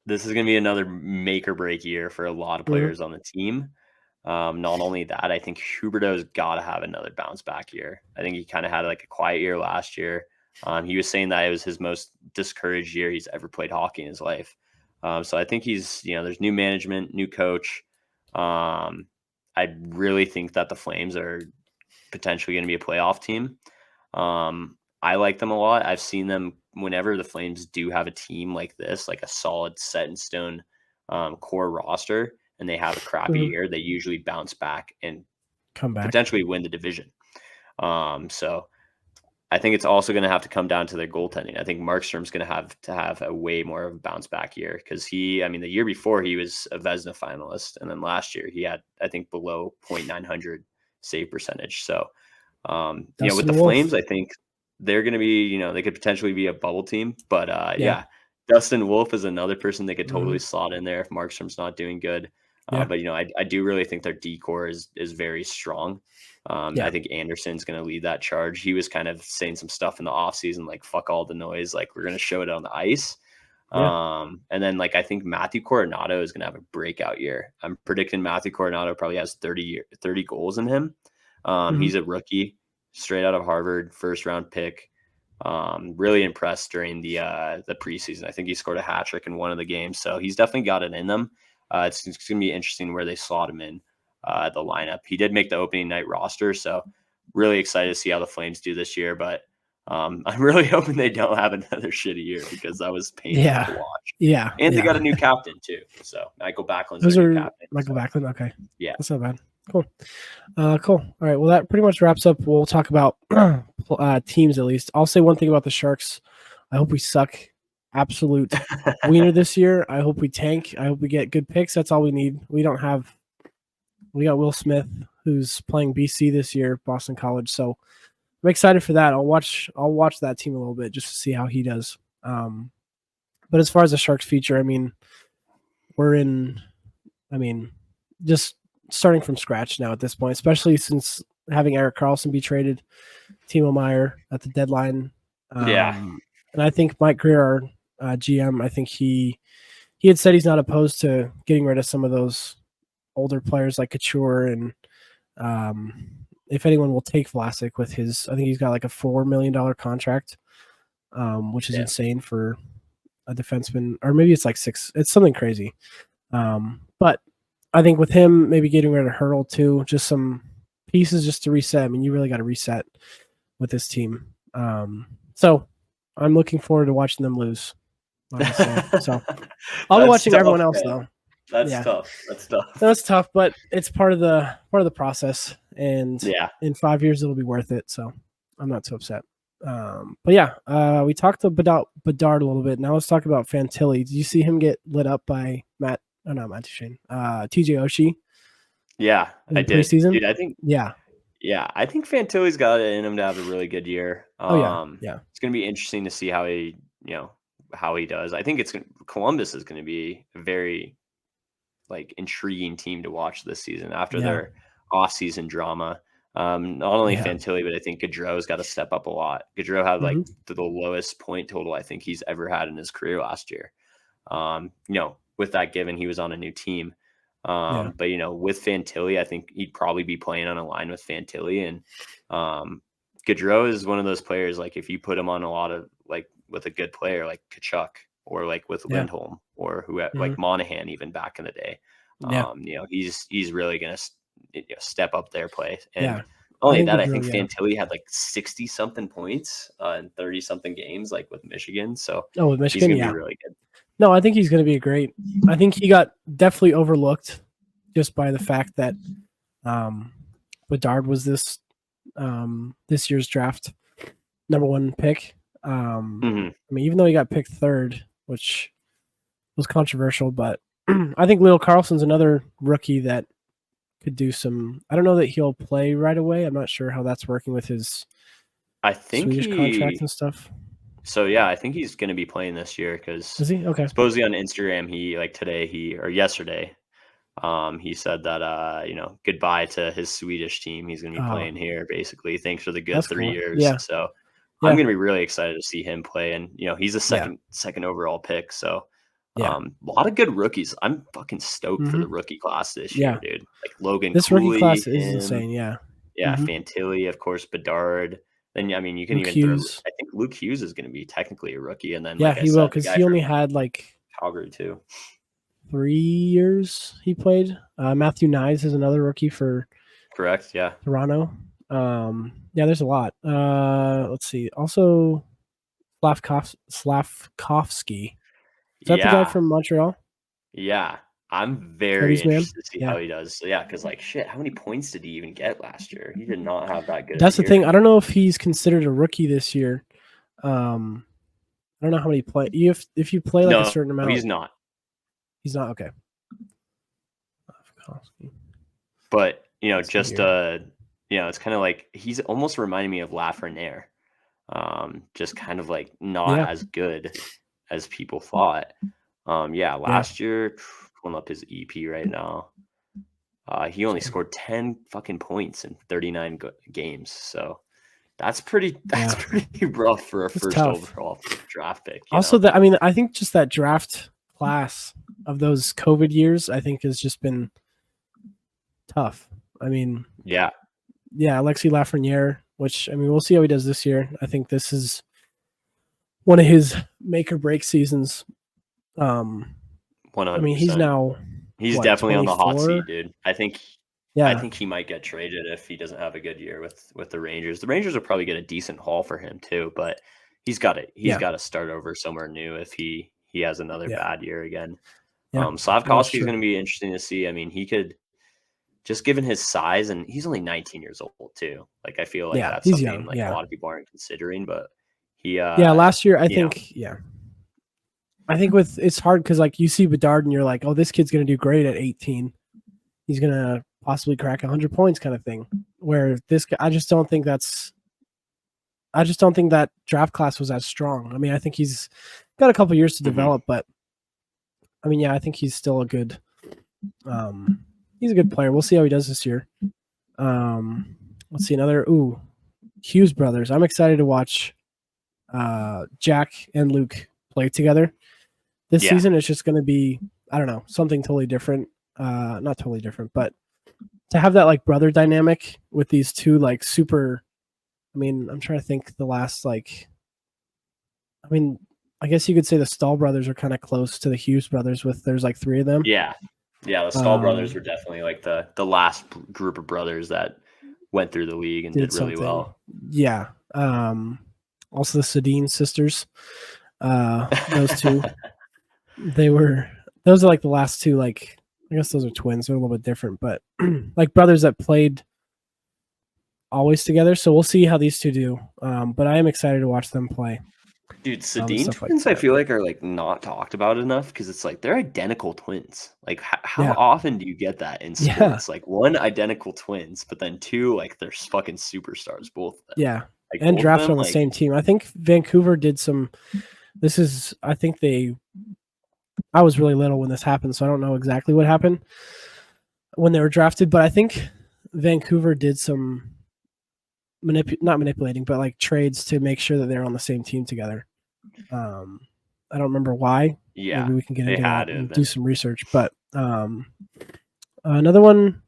this is going to be another make or break year for a lot of players on the team. Not only that, I think Huberdeau's got to have another bounce back year. I think he kind of had like a quiet year last year. He was saying that it was his most discouraged year he's ever played hockey in his life. So I think there's new management, new coach. I really think that the Flames are potentially going to be a playoff team. I like them a lot. I've seen them whenever the Flames do have a team like this, like a solid set in stone core roster, and they have a crappy year, they usually bounce back and come back, potentially win the division. So I think it's also going to have to come down to their goaltending. I think Markstrom's going to have a way more of a bounce back year because the year before he was a Vezina finalist, and then last year he had, I think, below .900 save percentage. So, with the Flames, I think they're going to be, they could potentially be a bubble team, but Dustin Wolf is another person they could totally slot in there if Markstrom's not doing good. But I do really think their D-core is very strong. I think Anderson's going to lead that charge. He was kind of saying some stuff in the offseason, like fuck all the noise, like we're going to show it on the ice. And then like I think Matthew Coronado is going to have a breakout year. I'm predicting Matthew Coronado probably has 30 goals in him. He's a rookie, straight out of Harvard, first round pick. Really impressed during the preseason. I think he scored a hat trick in one of the games, so he's definitely got it in them. It's going to be interesting where they slot him in the lineup. He did make the opening night roster, so really excited to see how the Flames do this year. But I'm really hoping they don't have another shitty year because that was painful to watch. Yeah, and they got a new captain too. So Michael Backlund's their new captain. Michael Backlund. Okay, yeah, that's not bad. Cool. Cool. All right. Well, that pretty much wraps up. We'll talk about teams at least. I'll say one thing about the Sharks. I hope we suck absolute wiener this year. I hope we tank. I hope we get good picks. That's all we need. We got Will Smith, who's playing BC this year, Boston College. So I'm excited for that. I'll watch that team a little bit just to see how he does. But as far as the Sharks feature, just starting from scratch now at this point, especially since having Erik Karlsson be traded, Timo Meier at the deadline. And I think Mike Greer, our GM, I think he had said he's not opposed to getting rid of some of those older players like Couture, and if anyone will take Vlasic with his, I think he's got like a $4 million contract, which is insane for a defenseman, or maybe it's like 6. It's something crazy. But I think with him maybe getting rid of Hurdle too, just some pieces just to reset. You really got to reset with this team. So I'm looking forward to watching them lose. honestly. So I'll be watching everyone else though. That's tough. That's tough, but it's part of the process, and in 5 years it'll be worth it. So I'm not so upset. But yeah, we talked about Bedard a little bit. Now let's talk about Fantilli. Did you see him get lit up by Matt? Oh, not Matt Duchene. TJ Oshie. Yeah, I did. Preseason? Dude, I think. Yeah, I think Fantilli's got it in him to have a really good year. It's going to be interesting to see how he does. I think Columbus is going to be a very intriguing team to watch this season after their off-season drama. Not only Fantilli, but I think Gaudreau's got to step up a lot. Gaudreau had the lowest point total I think he's ever had in his career last year. With that given, he was on a new team. But with Fantilli, I think he'd probably be playing on a line with Fantilli, and Gaudreau is one of those players. Like if you put him on a lot of with a good player like Kachuk or with Lindholm or who like Monahan even back in the day, he's really gonna step up their play. And only that, I think Fantilli had 60 something points in 30 something games with Michigan. So with Michigan, he's gonna be really good. No, I think he's going to be a great. I think he got definitely overlooked just by the fact that Bedard was this year's draft #1 pick. I mean, even though he got picked third, which was controversial, but I think Leo Carlson's another rookie that could do some. I don't know that he'll play right away. I'm not sure how that's working with his Swedish contract and stuff. So yeah, I think he's going to be playing this year because is he okay? Supposedly on Instagram, yesterday, he said that goodbye to his Swedish team. He's going to be playing here basically. Thanks for the good 3 years. Yeah. So I'm going to be really excited to see him play, and he's a second overall pick. So a lot of good rookies. I'm fucking stoked for the rookie class this year, dude. Logan. This Cooley, rookie class is insane. Yeah. Fantilli, of course, Bedard. Then you can Luke even Hughes. throw. I think Luke Hughes is going to be technically a rookie, and then he will because he only had Calgary too. 3 years he played. Matthew Nyes is another rookie for correct. Yeah, Toronto. There's a lot. Let's see. Also, Slavkovsky. Is that the guy from Montreal? Yeah. I'm very interested to see how he does. So because how many points did he even get last year? He did not have that good. That's the thing. I don't know if he's considered a rookie this year. I don't know how many play. If you play a certain amount, he's not. He's not okay. But it's kind of he's almost reminding me of Lafreniere. Just kind of not as good as people thought. Last year. Pulling up his EP right now. He only scored 10 fucking points in 39 games. So that's pretty rough for a first overall draft pick. Also, I think just that draft class of those COVID years, I think has just been tough. I mean, Alexis Lafreniere, which we'll see how he does this year. I think this is one of his make or break seasons. 100%. He's definitely 24? On the hot seat, dude. I think he might get traded if he doesn't have a good year with the Rangers. The Rangers will probably get a decent haul for him too, but he's got to start over somewhere new if he has another bad year again. Slavkovsky is going to be interesting to see. I mean, he could, just given his size, and he's only 19 years old too. I feel that's something young, a lot of people aren't considering, but he last year I think I think it's hard because you see Bedard and you're like, oh, this kid's gonna do great at 18. He's gonna possibly crack 100 points, kind of thing. Where this guy, I just don't think that draft class was as strong. I mean, I think he's got a couple years to develop, but I think he's still a good. He's a good player. We'll see how he does this year. Let's see another. Hughes brothers. I'm excited to watch Jack and Luke play together. This season, it's just going to be, I don't know, something totally different. Not totally different, but to have that brother dynamic with these two super. I'm trying to think the last I guess you could say the Stahl brothers are kind of close to the Hughes brothers. There's 3 of them. Yeah, the Stahl brothers were definitely the last group of brothers that went through the league and did really well. Yeah. Also the Sedin sisters. Those two, those are like the last two. Like I guess those are twins. They're a little bit different, but like brothers that played always together. So we'll see how these two do. But I am excited to watch them play. Dude, Sedin twins, I feel like are like not talked about enough because it's like they're identical twins. Like, how often do you get that in sports? Like one identical twins, but then two like they're fucking superstars, both of them. Yeah, like, and drafted on the same team. I think Vancouver did some. I think they. I was really little when this happened, so I don't know exactly what happened when they were drafted, but I think Vancouver did some not manipulating, but like trades to make sure that they're on the same team together. I don't remember why. Yeah, maybe we can get into that and do some research. But another one,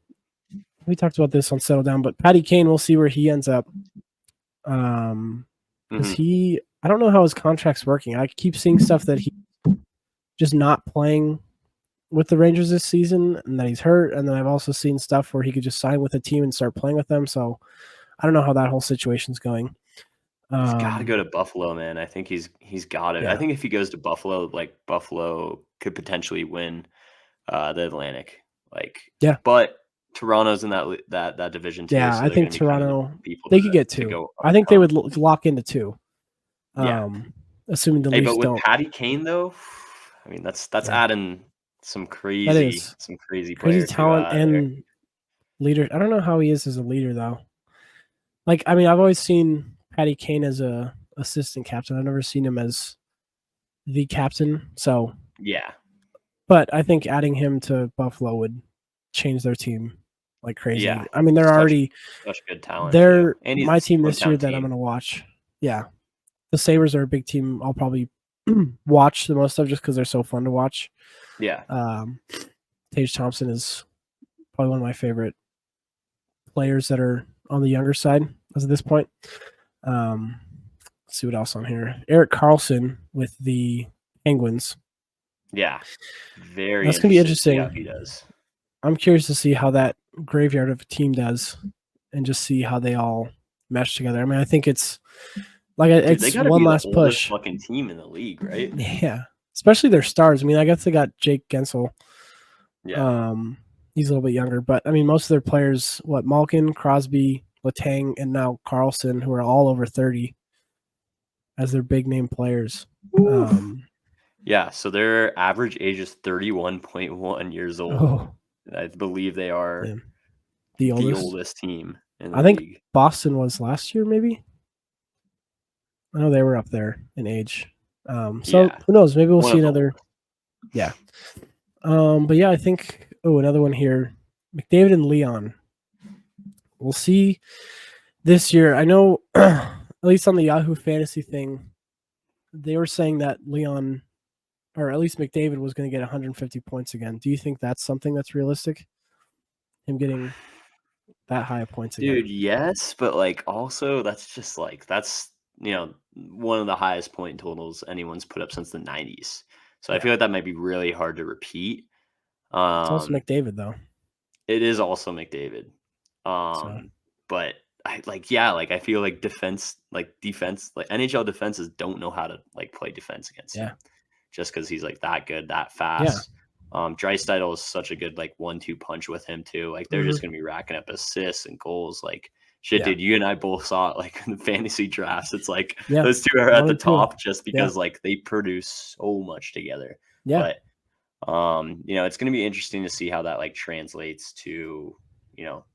we talked about this on Settle Down, but Patty Kane, we'll see where he ends up. Because I don't know how his contract's working. I keep seeing stuff that he's just not playing with the Rangers this season and that he's hurt. And then I've also seen stuff where he could just sign with a team and start playing with them. So I don't know how that whole situation's going. He's got to go to Buffalo, man. I think he's got it. Yeah. I think if he goes to Buffalo, like Buffalo could potentially win the Atlantic. Like, yeah. But Toronto's in that division too. Yeah, so I think Toronto they could get two. I think they would lock into two. Assuming the Leafs but with don't. Patty Kane though, I mean that's adding some crazy talent and leader. I don't know how he is as a leader though. Like, I mean, I've always seen Patty Kane as a assistant captain. I've never seen him as the captain. So yeah, but I think adding him to Buffalo would change their team like crazy. Yeah, I mean, they're already such good talent. They're my team this year that I'm going to watch. Yeah, the Sabres are a big team. I'll probably watch the most of just because they're so fun to watch. Yeah, Tage Thompson is probably one of my favorite players that are on the younger side as of this point. Let's see what else on here. Erik Karlsson with the Penguins. Yeah, that's gonna be interesting. How he does. I'm curious to see how that graveyard of a team does, and just see how they all mesh together. I mean, I think it's like it's one last push. Fucking team in the league, right? Yeah, especially their stars. I mean, I guess they got Jake Gensel. Yeah. He's a little bit younger, but I mean, most of their players, Malkin, Crosby, Letang, and now Karlsson, who are all over 30 as their big name players. Yeah, so their average age is 31.1 years old. Oh, I believe they are the oldest team in the I think league. Boston was last year, maybe. I know they were up there in age. So who knows? Maybe we'll see another. Yeah. But yeah, I think another one here. McDavid and Leon. We'll see this year. I know at least on the Yahoo Fantasy thing, they were saying that Leon, or at least McDavid, was going to get 150 points again. Do you think that's something that's realistic? Him getting that high of points again? Dude, yes, but like also that's just like one of the highest point totals anyone's put up since the 90s. So I feel like that might be really hard to repeat. It's also McDavid though. It is also McDavid. But I feel like defense, like NHL defenses don't know how to like play defense against him. Just because he's like that good, that fast. Draisaitl is such a good like 1-2 punch with him too. Like they're just gonna be racking up assists and goals. Like shit, dude. You and I both saw it like in the fantasy drafts. It's like those two are at the top just because like they produce so much together. Yeah. But it's gonna be interesting to see how that like translates to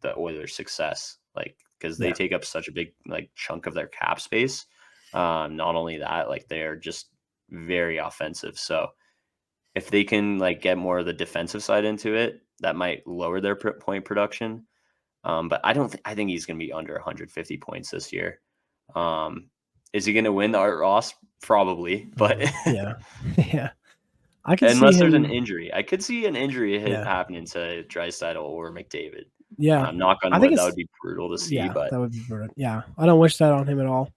the Oilers' success. Like because they take up such a big like chunk of their cap space. Not only that, like they're just very offensive. So if they can like get more of the defensive side into it, that might lower their point production. But I think he's going to be under 150 points this year. Is he going to win the Art Ross? Probably, but yeah. I can unless see there's an injury. I could see an injury happening to Draisaitl or McDavid. Yeah, knock on wood, that would be brutal to see. But that would be brutal. Yeah, I don't wish that on him at all.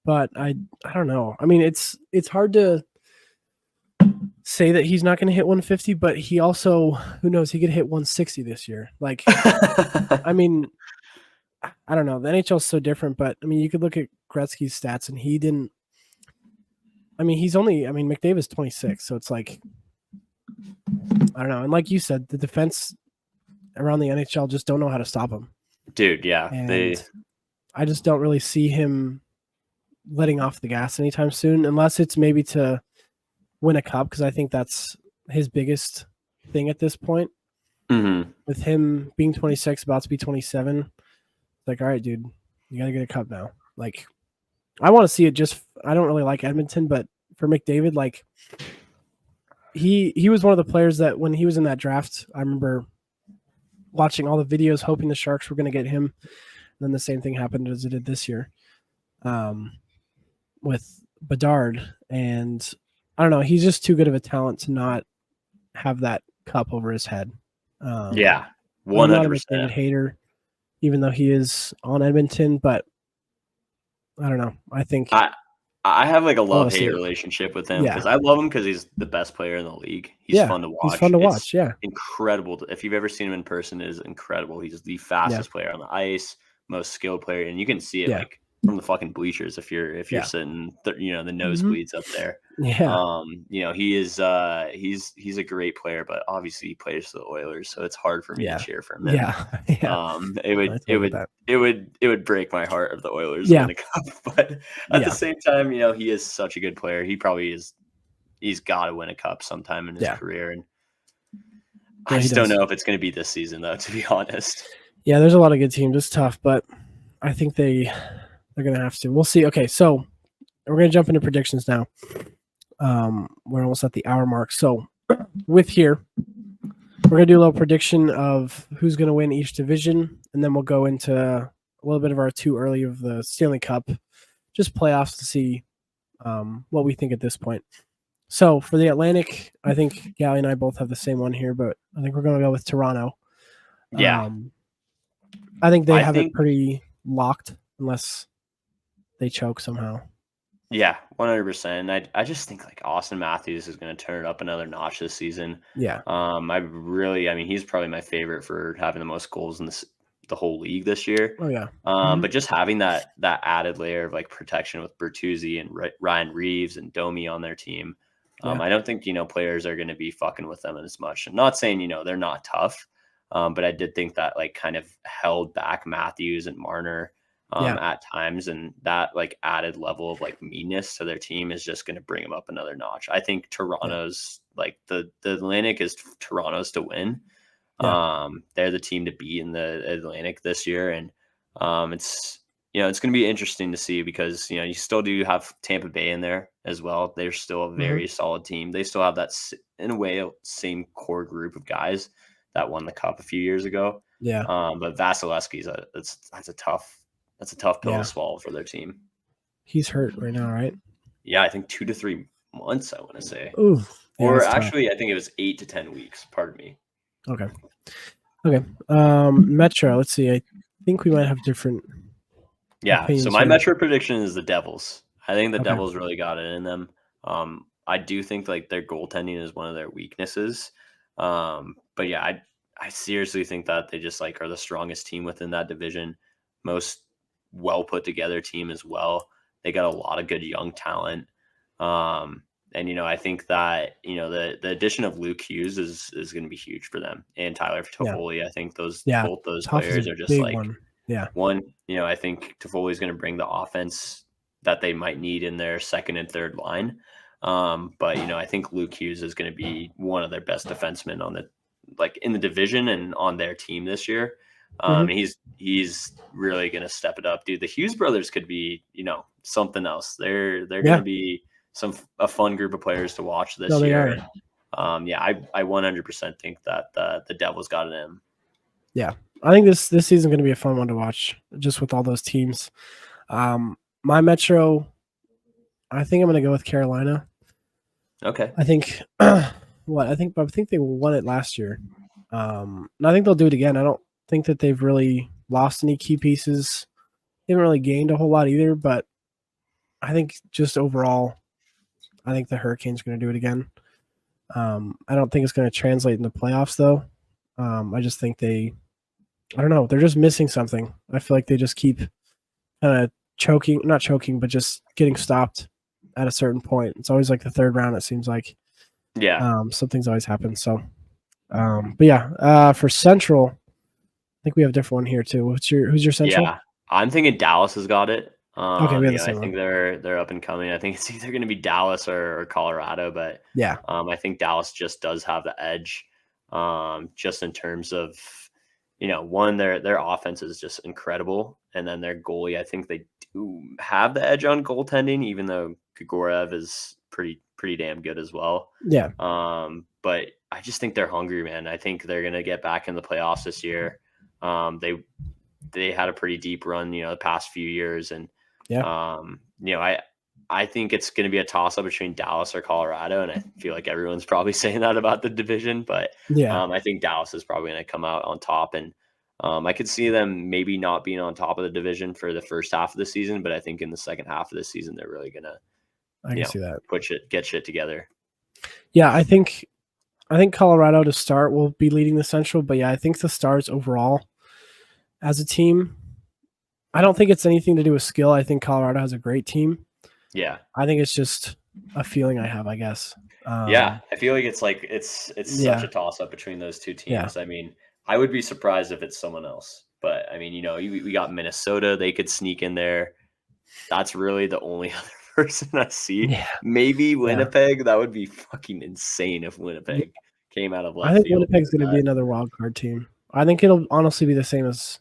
But I don't know. I mean, it's hard to say that he's not going to hit 150, but he also, who knows, he could hit 160 this year. Like, I mean, I don't know. The NHL is so different, but I mean, you could look at Gretzky's stats, and he didn't I mean, McDavid's 26, so it's like, I don't know. And like you said, the defense around the NHL just don't know how to stop him. Dude, yeah. And I just don't really see him letting off the gas anytime soon, unless it's maybe to win a cup, because I think that's his biggest thing at this point. Mm-hmm. With him being 26, about to be 27, it's like, all right, dude, you got to get a cup now. Like, I want to see it. I don't really like Edmonton, but for McDavid, like, he was one of the players that when he was in that draft, I remember watching all the videos, hoping the Sharks were going to get him. And then the same thing happened as it did this year with Bedard. And I don't know, he's just too good of a talent to not have that cup over his head. Yeah, 100%. I'm not a McDavid hater, even though he is on Edmonton, but I don't know. I think I have like a love-hate relationship with him because I love him because he's the best player in the league. He's fun to watch. He's fun to watch. Yeah, incredible. If you've ever seen him in person, it is incredible. He's the fastest player on the ice, most skilled player, and you can see it like from the fucking bleachers if you're sitting, the nosebleeds up there. Yeah. He's a great player, but obviously he plays for the Oilers, so it's hard for me to cheer for him. Yeah. It would break my heart if the Oilers win the cup. But at the same time, he is such a good player. He probably is. He's got to win a cup sometime in his career, and I just don't know if it's going to be this season, though. To be honest. Yeah, there's a lot of good teams. It's tough, but I think they're going to have to. We'll see. Okay, so we're going to jump into predictions now. We're almost at the hour mark. So with here, we're going to do a little prediction of who's going to win each division, and then we'll go into a little bit of our too early of the Stanley Cup, just playoffs to see what we think at this point. So for the Atlantic, I think Galli and I both have the same one here, but I think we're going to go with Toronto. Yeah. I think they have it pretty locked unless they choke somehow. Yeah, 100%. I just think like Austin Matthews is going to turn it up another notch this season. Yeah. He's probably my favorite for having the most goals in the whole league this year. Oh yeah. But just having that added layer of like protection with Bertuzzi and Ryan Reeves and Domi on their team. I don't think players are going to be fucking with them as much. I'm not saying they're not tough, but I did think that like kind of held back Matthews and Marner. At times, and that like added level of like meanness to their team is just going to bring them up another notch. I think Toronto's like the Atlantic is Toronto's to win. They're the team to beat in the Atlantic this year, and it's it's going to be interesting to see because you still do have Tampa Bay in there as well. They're still a very solid team. They still have that in a way same core group of guys that won the cup a few years ago. Yeah. But Vasilevsky's that's a tough pill to swallow for their team. He's hurt right now, right? Yeah, I think 2 to 3 months, I want to say. Ooh. Yeah, or actually, tough. I think it was 8 to 10 weeks. Pardon me. Okay. Metro, let's see. I think we might have different so my Metro prediction is the Devils. I think the Devils really got it in them. I do think like their goaltending is one of their weaknesses. But yeah, I seriously think that they just like are the strongest team within that division. Most well put together team as well. They got a lot of good young talent. And I think that the addition of Luke Hughes is going to be huge for them, and Tyler Toffoli. I think both those players are just like one. I think Toffoli is going to bring the offense that they might need in their second and third line. But I think Luke Hughes is going to be one of their best defensemen in the division and on their team this year. He's really going to step it up, dude. The Hughes brothers could be, something else. They're going to be a fun group of players to watch this year. I 100% think that the Devils got it in. Yeah, I think this season is going to be a fun one to watch, just with all those teams. My Metro, I think I'm going to go with Carolina. Okay. I think I think they won it last year. And I think they'll do it again. I don't think that they've really lost any key pieces. They haven't really gained a whole lot either, but I think just overall, I think the Hurricanes are going to do it again. I don't think it's going to translate in the playoffs, though. I just think I don't know, they're just missing something. I feel like they just keep kind of not choking, but just getting stopped at a certain point. It's always like the third round. It seems like something's always happened. So, but yeah, for Central, I think we have a different one here too. Who's your Central? Yeah, I'm thinking Dallas has got it. Okay, we have the I same think one. they're up and coming. I think it's either going to be Dallas or Colorado, but Yeah, I think Dallas just does have the edge, just in terms of, one, their offense is just incredible, and then their goalie, I think they do have the edge on goaltending, even though Grigorev is pretty damn good as well. yeah, But I just think they're hungry, man. I think they're going to get back in the playoffs this year. They had a pretty deep run, the past few years, and yeah. I think it's going to be a toss up between Dallas or Colorado, and I feel like everyone's probably saying that about the division, but Yeah. I think Dallas is probably going to come out on top, and I could see them maybe not being on top of the division for the first half of the season, but I think in the second half of the season they're really going to, I can see that. get shit together. Yeah, I think Colorado to start will be leading the Central, but yeah, I think the Stars overall as a team, I don't think it's anything to do with skill. I think Colorado has a great team. Yeah. I think it's just a feeling I have, I guess. Yeah, I feel like it's such a toss up between those two teams. Yeah. I mean, I would be surprised if it's someone else, but I mean, we got Minnesota; they could sneak in there. That's really the only other person I see. Yeah. Maybe Winnipeg. That would be fucking insane if Winnipeg came out of left I think field. Winnipeg's going to be another wild card team. I think it'll honestly be the same as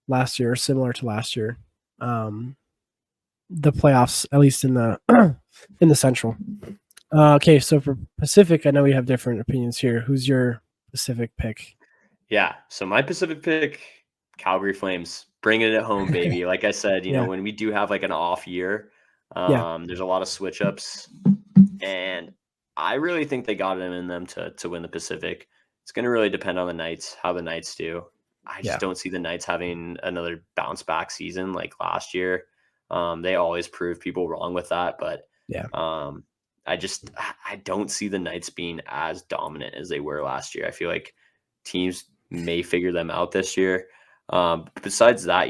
last year, similar to last year. The playoffs, at least in the in the Central. Okay, so for Pacific, I know we have different opinions here. Who's your Pacific pick? Yeah, so my Pacific pick, Calgary Flames, bringing it home, baby. Like I said, when we do have like an off year, there's a lot of switch ups, and I really think they got it in them to win the Pacific. It's going to really depend on the Knights, how the Knights do. I just don't see the Knights having another bounce back season like last year. They always prove people wrong with that, but I don't see the Knights being as dominant as they were last year. I feel like teams may figure them out this year. Besides that,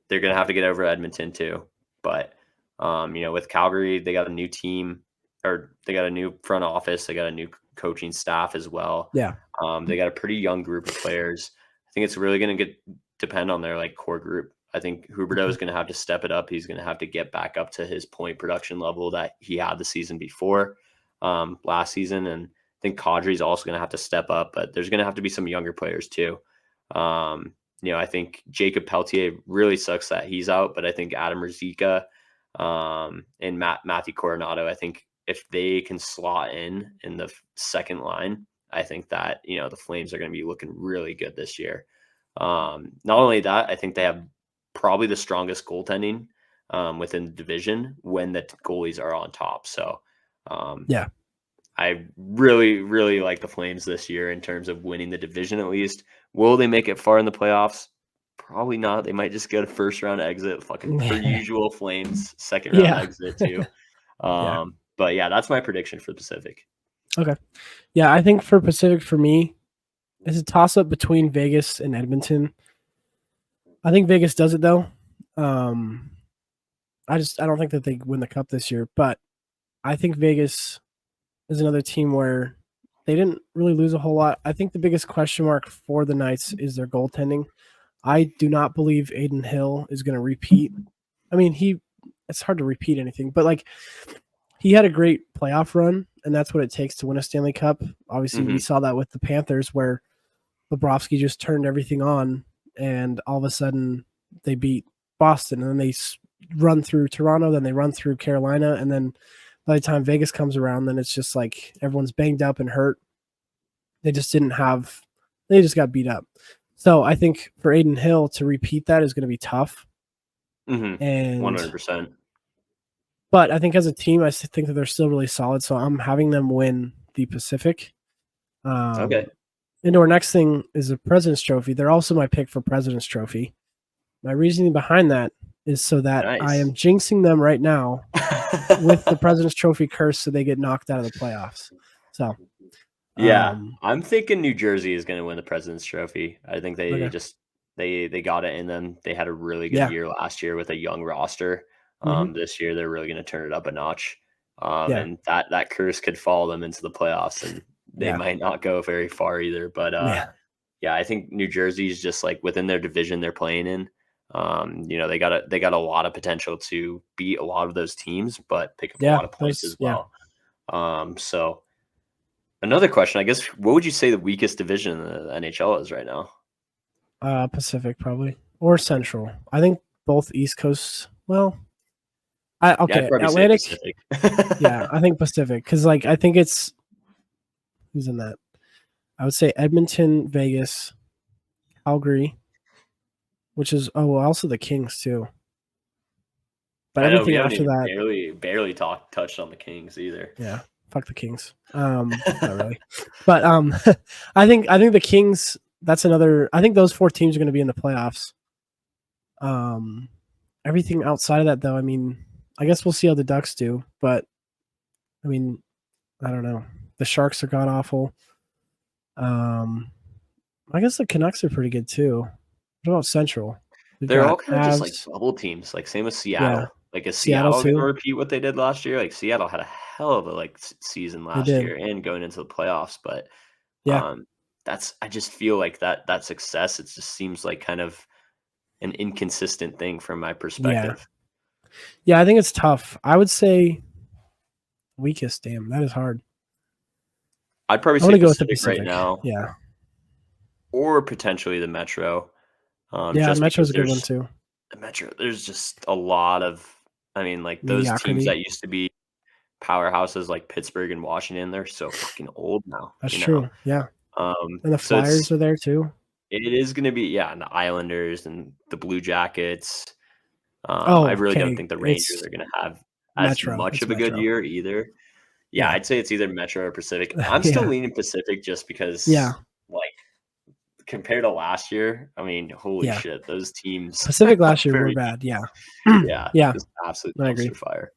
they're going to have to get over Edmonton too. But, with Calgary, they got a new team, or they got a new front office. They got a new coaching staff as well. Yeah. They got a pretty young group of players. I think it's really going to depend on their core group. I think Huberdeau is going to have to step it up. He's going to have to get back up to his point production level that he had the season before, last season. And I think Kadri's also going to have to step up, but there's going to have to be some younger players too. I think Jacob Pelletier really sucks that he's out, but I think Adam Ruzicka, and Matthew Coronado, I think if they can slot in the second line, I think that, the Flames are going to be looking really good this year. Not only that, I think they have probably the strongest goaltending within the division when the goalies are on top. So, I really, really like the Flames this year in terms of winning the division at least. Will they make it far in the playoffs? Probably not. They might just get a first round exit, fucking per usual Flames, second round exit too. But yeah, that's my prediction for the Pacific. Okay. Yeah, I think for Pacific, for me, it's a toss up between Vegas and Edmonton. I think Vegas does it though. I don't think that they win the cup this year, but I think Vegas is another team where they didn't really lose a whole lot. I think the biggest question mark for the Knights is their goaltending. I do not believe Adin Hill is going to repeat. I mean, it's hard to repeat anything, but he had a great playoff run, and that's what it takes to win a Stanley Cup. Obviously, we saw that with the Panthers where Bobrovsky just turned everything on, and all of a sudden they beat Boston, and then they run through Toronto, then they run through Carolina, and then by the time Vegas comes around, then it's just like everyone's banged up and hurt. They just got beat up. So I think for Adin Hill to repeat that is going to be tough. And 100%. But I think as a team, I think that they're still really solid. So I'm having them win the Pacific. Okay. And our next thing is a President's Trophy. They're also my pick for President's Trophy. My reasoning behind that is so that I am jinxing them right now with the President's Trophy curse so they get knocked out of the playoffs. So, I'm thinking New Jersey is going to win the President's Trophy. I think they they got it in them. They had a really good year last year with a young roster. This year they're really going to turn it up a notch. And that curse could follow them into the playoffs, and they might not go very far either. But I think New Jersey is just like within their division they're playing in. They got a lot of potential to beat a lot of those teams, but pick up a lot of points as well. So another question, I guess, what would you say the weakest division in the NHL is right now? Pacific probably, or Central. I think both East Coast. Well, Atlantic. Yeah, I think Pacific, because like I think it's who's in that. I would say Edmonton, Vegas, Calgary, which is also the Kings too. But everything after that, barely touched on the Kings either. Yeah, fuck the Kings. Not really, but I think the Kings. That's another. I think those 4 teams are going to be in the playoffs. Everything outside of that, though, I mean, I guess we'll see how the Ducks do. But I mean, I don't know. The Sharks are god awful. I guess the Canucks are pretty good too. What about Central? They're all kind of just like bubble teams, like same with Seattle. Yeah. Like is Seattle going to repeat what they did last year? Like Seattle had a hell of a season last year and going into the playoffs, but I just feel like that success, it just seems like kind of an inconsistent thing from my perspective. Yeah, I think it's tough. I would say weakest. Damn, that is hard. I'd probably say Pacific right now. Yeah. Or potentially the Metro. Metro's a good one too. The Metro, there's just a lot of, I mean, like those teams that used to be powerhouses like Pittsburgh and Washington, they're so fucking old now. That's true. Yeah. And the Flyers are there too. It is going to be, and the Islanders and the Blue Jackets. I really don't think the Rangers are going to have as much of a good year either. Yeah, I'd say it's either Metro or Pacific. I'm still leaning Pacific just because, like, compared to last year, I mean, holy shit, those teams. Pacific last year were bad. Yeah. Just absolute dumpster fire.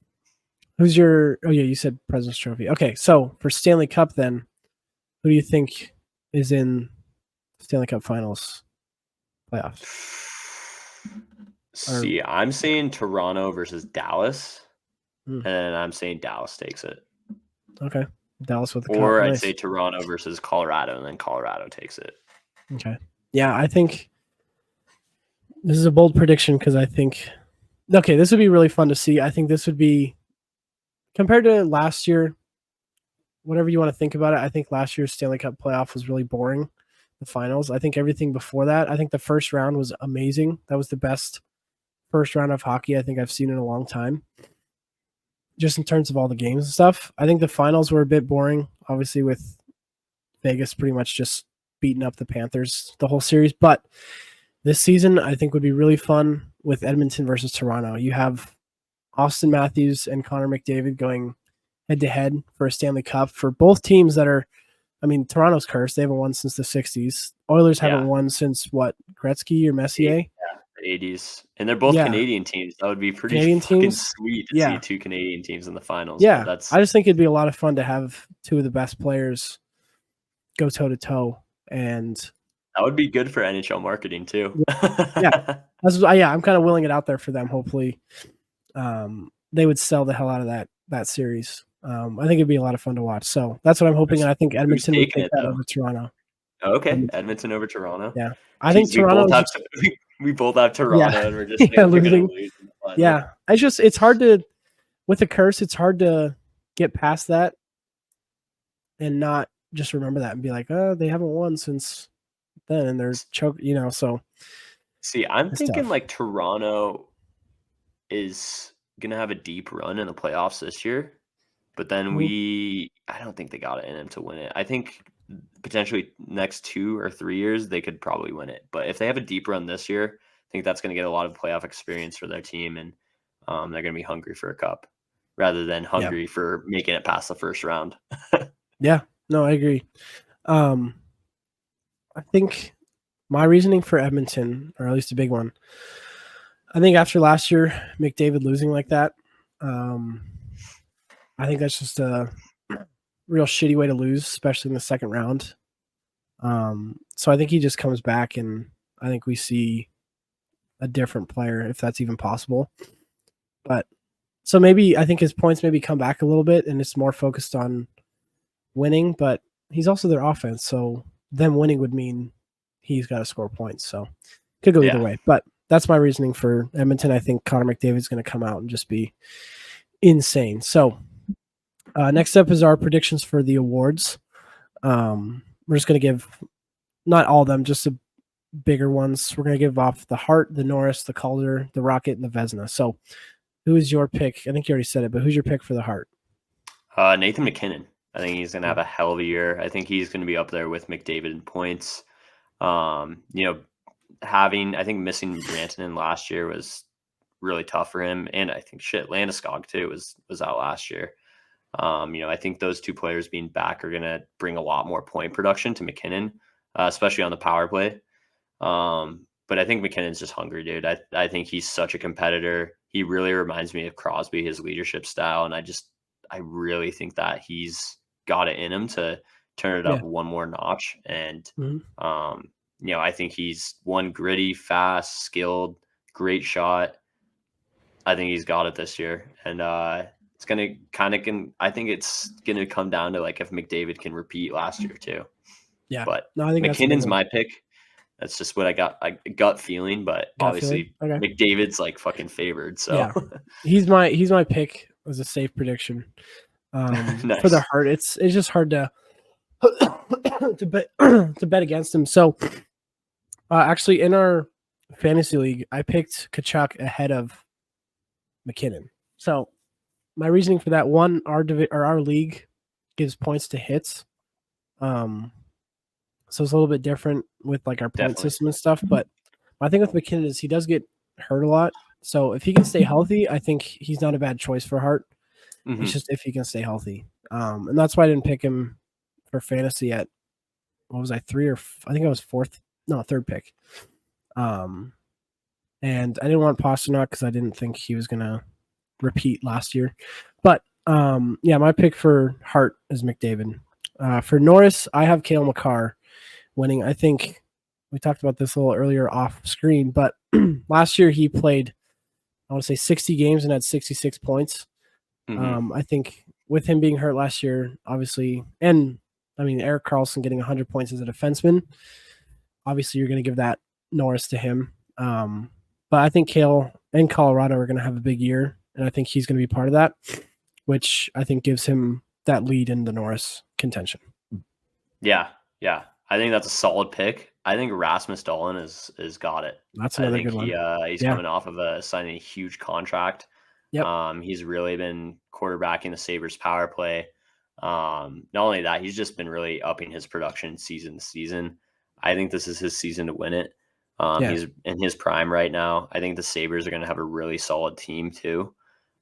Who's your? Oh yeah, you said President's Trophy. Okay, so for Stanley Cup, then, who do you think is in Stanley Cup Finals playoffs? See, I'm saying Toronto versus Dallas, and I'm saying Dallas takes it. Okay, Dallas with the cup. Or I'd say Toronto versus Colorado, and then Colorado takes it. Okay. Yeah, I think this is a bold prediction because I think this would be really fun to see. I think this would be compared to last year, whatever you want to think about it, I think last year's Stanley Cup playoff was really boring. The finals. I think everything before that, I think the first round was amazing. That was the best first round of hockey I think I've seen in a long time. Just in terms of all the games and stuff. I think the finals were a bit boring, obviously with Vegas pretty much just beating up the Panthers the whole series. But this season I think would be really fun with Edmonton versus Toronto. You have Austin Matthews and Connor McDavid going head-to-head for a Stanley Cup for both teams that are, I mean, Toronto's cursed. They haven't won since the 60s. Oilers haven't won since, what, Gretzky or Messier? The 80s. And they're both Canadian teams. That would be pretty fucking sweet to see 2 Canadian teams in the finals. Yeah, I just think it'd be a lot of fun to have 2 of the best players go toe-to-toe. And that would be good for NHL marketing, too. I'm kind of willing it out there for them, hopefully. They would sell the hell out of that series. I think it'd be a lot of fun to watch. So that's what I'm hoping, and I think Edmonton would take that over Toronto. Okay, Edmonton over Toronto. Yeah, I think Toronto. We both have Toronto, and we're just losing. Yeah, it's hard to with the curse. It's hard to get past that and not just remember that and be like, oh, they haven't won since then, and they're choked. So see, I'm thinking like Toronto is gonna have a deep run in the playoffs this year, but then I don't think they got it in them to win it. I think potentially next 2 or 3 years they could probably win it, but if they have a deep run this year, I think that's going to get a lot of playoff experience for their team, and they're going to be hungry for a cup rather than hungry for making it past the first round. Yeah, no, I agree. I think my reasoning for Edmonton, or at least a big one, I think after last year, McDavid losing like that, I think that's just a real shitty way to lose, especially in the second round. So I think he just comes back, and I think we see a different player, if that's even possible. But So maybe I think his points maybe come back a little bit, and it's more focused on winning. But he's also their offense, so them winning would mean he's got to score points. So could go either way. But that's my reasoning for Edmonton. I think Connor McDavid's going to come out and just be insane. So next up is our predictions for the awards. We're just going to give not all of them, just the bigger ones. We're going to give off the Hart, the Norris, the Calder, the Rocket, and the Vezina. So who is your pick? I think you already said it, but who's your pick for the Hart? Nathan MacKinnon. I think he's going to have a hell of a year. I think he's going to be up there with McDavid in points. I think missing Rantanen last year was really tough for him. And I think Landeskog too was out last year. I think those two players being back are going to bring a lot more point production to MacKinnon, especially on the power play. But I think McKinnon's just hungry, dude. I think he's such a competitor. He really reminds me of Crosby, his leadership style. And I really think that he's got it in him to turn it up one more notch. And, I think he's one gritty, fast, skilled, great shot. I think he's got it this year. And, it's going to I think it's going to come down to like if McDavid can repeat last year too. Yeah. But I think McKinnon's my pick. That's just what I got. Gut feeling, but obviously McDavid's like fucking favored. So yeah. he's my pick as a safe prediction. Nice. For the Hart, it's just hard to bet against him. So actually in our fantasy league, I picked Tkachuk ahead of MacKinnon. So my reasoning for that, one, our league gives points to hits. So it's a little bit different with like our point system and stuff. But my thing with MacKinnon is he does get hurt a lot. So if he can stay healthy, I think he's not a bad choice for Hart. Mm-hmm. It's just if he can stay healthy. And that's why I didn't pick him for fantasy at, what was I, I think I was third pick. And I didn't want Pastrnak because I didn't think he was going to repeat last year. But my pick for Hart is McDavid. For Norris, I have Cale Makar winning. I think we talked about this a little earlier off screen, but last year he played, I want to say 60 games and had 66 points. Mm-hmm. I think with him being hurt last year, obviously, and I mean, Erik Karlsson getting 100 points as a defenseman, obviously you're going to give that Norris to him. But I think Cale and Colorado are going to have a big year, and I think he's going to be part of that, which I think gives him that lead in the Norris contention. Yeah. I think that's a solid pick. I think Rasmus Dahlin is got it. That's another good one. He's coming off of signing a huge contract. Yep. He's really been quarterbacking the Sabres power play. Not only that, he's just been really upping his production season to season. I think this is his season to win it. He's in his prime right now. I think the Sabres are going to have a really solid team too.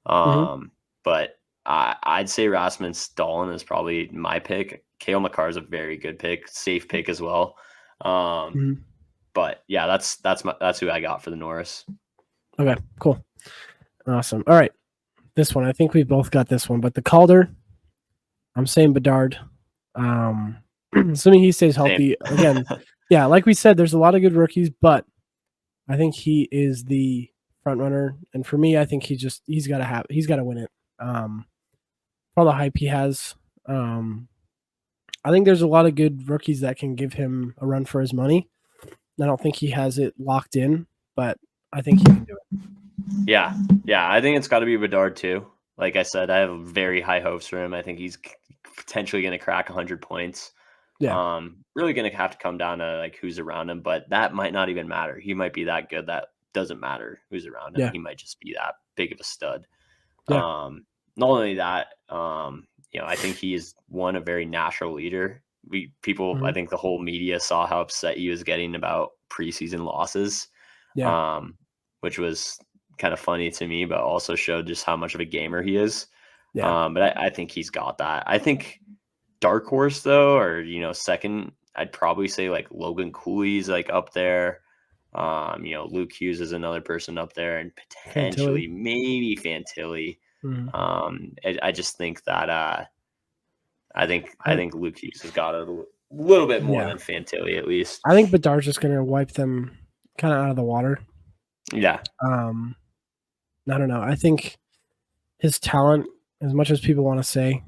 But I'd say Rasmus Dahlin is probably my pick. Cale Makar is a very good pick, safe pick as well. But yeah, that's who I got for the Norris. Okay, cool. Awesome. All right. This one, I think we both got this one, but the Calder, I'm saying Bedard. Assuming he stays healthy. Again, yeah, like we said, there's a lot of good rookies, but I think he is the front runner. And for me, I think he's got to win it. For all the hype he has. I think there's a lot of good rookies that can give him a run for his money. I don't think he has it locked in, but I think he can do it. Yeah. I think it's got to be Bedard too. Like I said, I have very high hopes for him. I think he's potentially going to crack 100 points. Yeah. Really going to have to come down to like who's around him, but that might not even matter. He might be that good that doesn't matter who's around him. Yeah. He might just be that big of a stud. Yeah. Not only that, I think he is a very natural leader. I think the whole media saw how upset he was getting about preseason losses, which was kind of funny to me, but also showed just how much of a gamer he is. Yeah. But I think he's got that. I think dark horse though, or second, I'd probably say like Logan Cooley's like up there. Luke Hughes is another person up there, and potentially maybe Fantilli. I just think that I think Luke Hughes has got it a little bit more than Fantilli at least. I think Bedard's just going to wipe them kind of out of the water. Yeah. I don't know. I think his talent, as much as people want to say.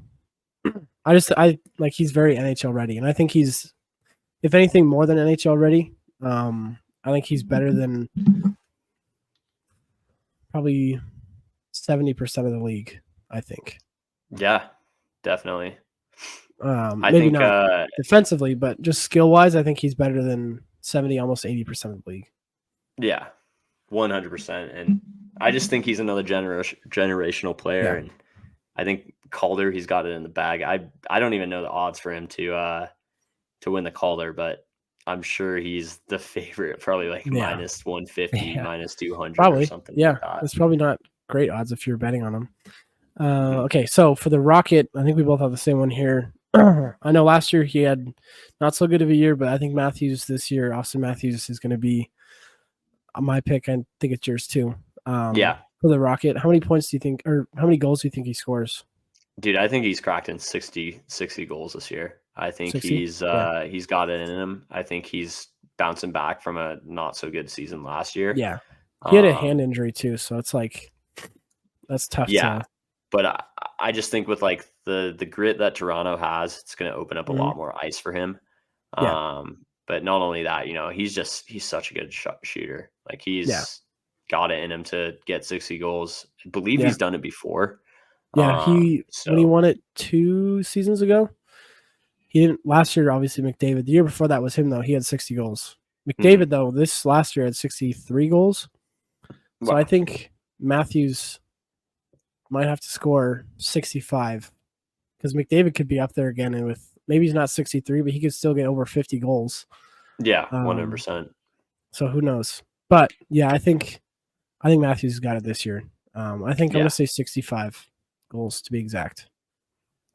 I like he's very NHL ready, and I think he's, if anything, more than NHL ready. I think he's better than probably 70% of the league. I think. Yeah, definitely. Maybe not defensively, but just skill wise, I think he's better than 70, almost 80% of the league. Yeah, 100%. And I just think he's another generational player, and I think Calder, he's got it in the bag. I don't even know the odds for him to win the Calder, but I'm sure he's the favorite, probably like minus 150, minus 200 probably. Or something like that. It's probably not great odds if you're betting on him. Okay, so for the Rocket, I think we both have the same one here. I know last year he had not so good of a year, but I think Matthews this year, Austin Matthews, is going to be my pick. I think it's yours too. For the Rocket, how many points do you think, or how many goals do you think he scores? Dude, I think he's cracked in 60 goals this year. I think 60? He's got it in him. I think he's bouncing back from a not so good season last year. Yeah, he had a hand injury too, so it's like that's tough. Yeah, but I just think with like the grit that Toronto has, it's going to open up a lot more ice for him. But not only that, he's such a good shooter. Like he's got it in him to get 60 goals. I believe he's done it before. Yeah, when he won it 2 seasons ago, he didn't. Last year, obviously McDavid. The year before that was him though. He had 60 goals. McDavid though, this last year had 63 goals. So I think Matthews might have to score 65 because McDavid could be up there again, and with maybe he's not 63, but he could still get over 50 goals. Yeah, 100%. So who knows? But yeah, I think Matthews has got it this year. I think I'm gonna say 65 goals to be exact.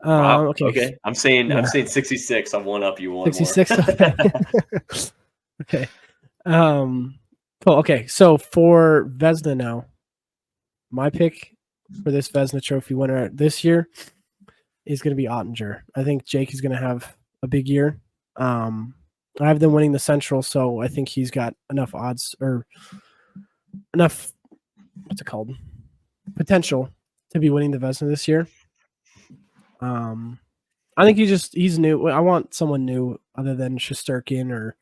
Wow. Okay. I'm saying 66. I'm one up you one 66. Okay. Cool. Okay. So for Vezina now, my pick for this Vezina Trophy winner this year is going to be Ottinger. I think Jake is going to have a big year. I have them winning the Central, so I think he's got enough odds or enough, what's it called, potential to be winning the Vezina this year. I think he's new. I want someone new other than Shesterkin or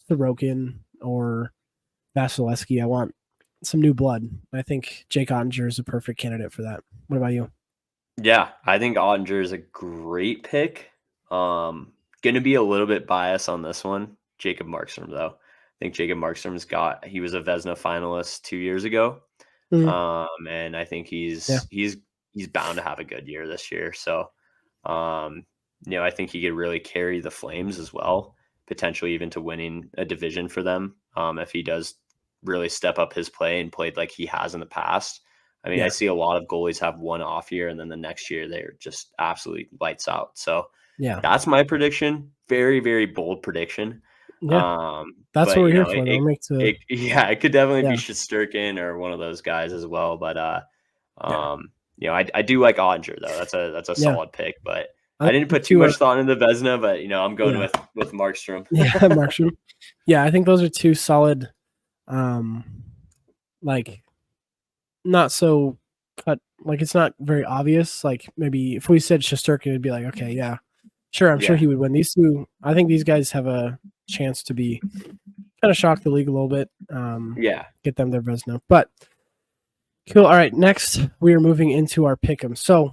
Sorokin or Vasilevsky. I want some new blood. I think Jake Ottinger is a perfect candidate for that. What about you? Yeah, I think Ottinger is a great pick. Going to be a little bit biased on this one. Jacob Markstrom, though. I think Jacob Markstrom's he was a Vezina finalist 2 years ago. And I think he's bound to have a good year this year. So, I think he could really carry the Flames as well, potentially even to winning a division for them. If he does really step up his play and played like he has in the past. I mean, I see a lot of goalies have one off year and then the next year they're just absolutely lights out. So that's my prediction. Very, very bold prediction. Yeah. That's what we're here for. It could definitely be Shesterkin or one of those guys as well. But I do like Ottinger though. That's a solid pick. But I didn't put too much thought into Vezina, but I'm going with Markstrom. Yeah, Markstrom. Yeah, I think those are two solid, like not so cut. Like it's not very obvious. Like maybe if we said Shesterkin, it'd be like, okay, yeah, sure. I'm sure he would win. These two, I think these guys have a chance to be kind of shock the league a little bit. Get them their Vezina. But cool. All right, next we are moving into our pick'em. So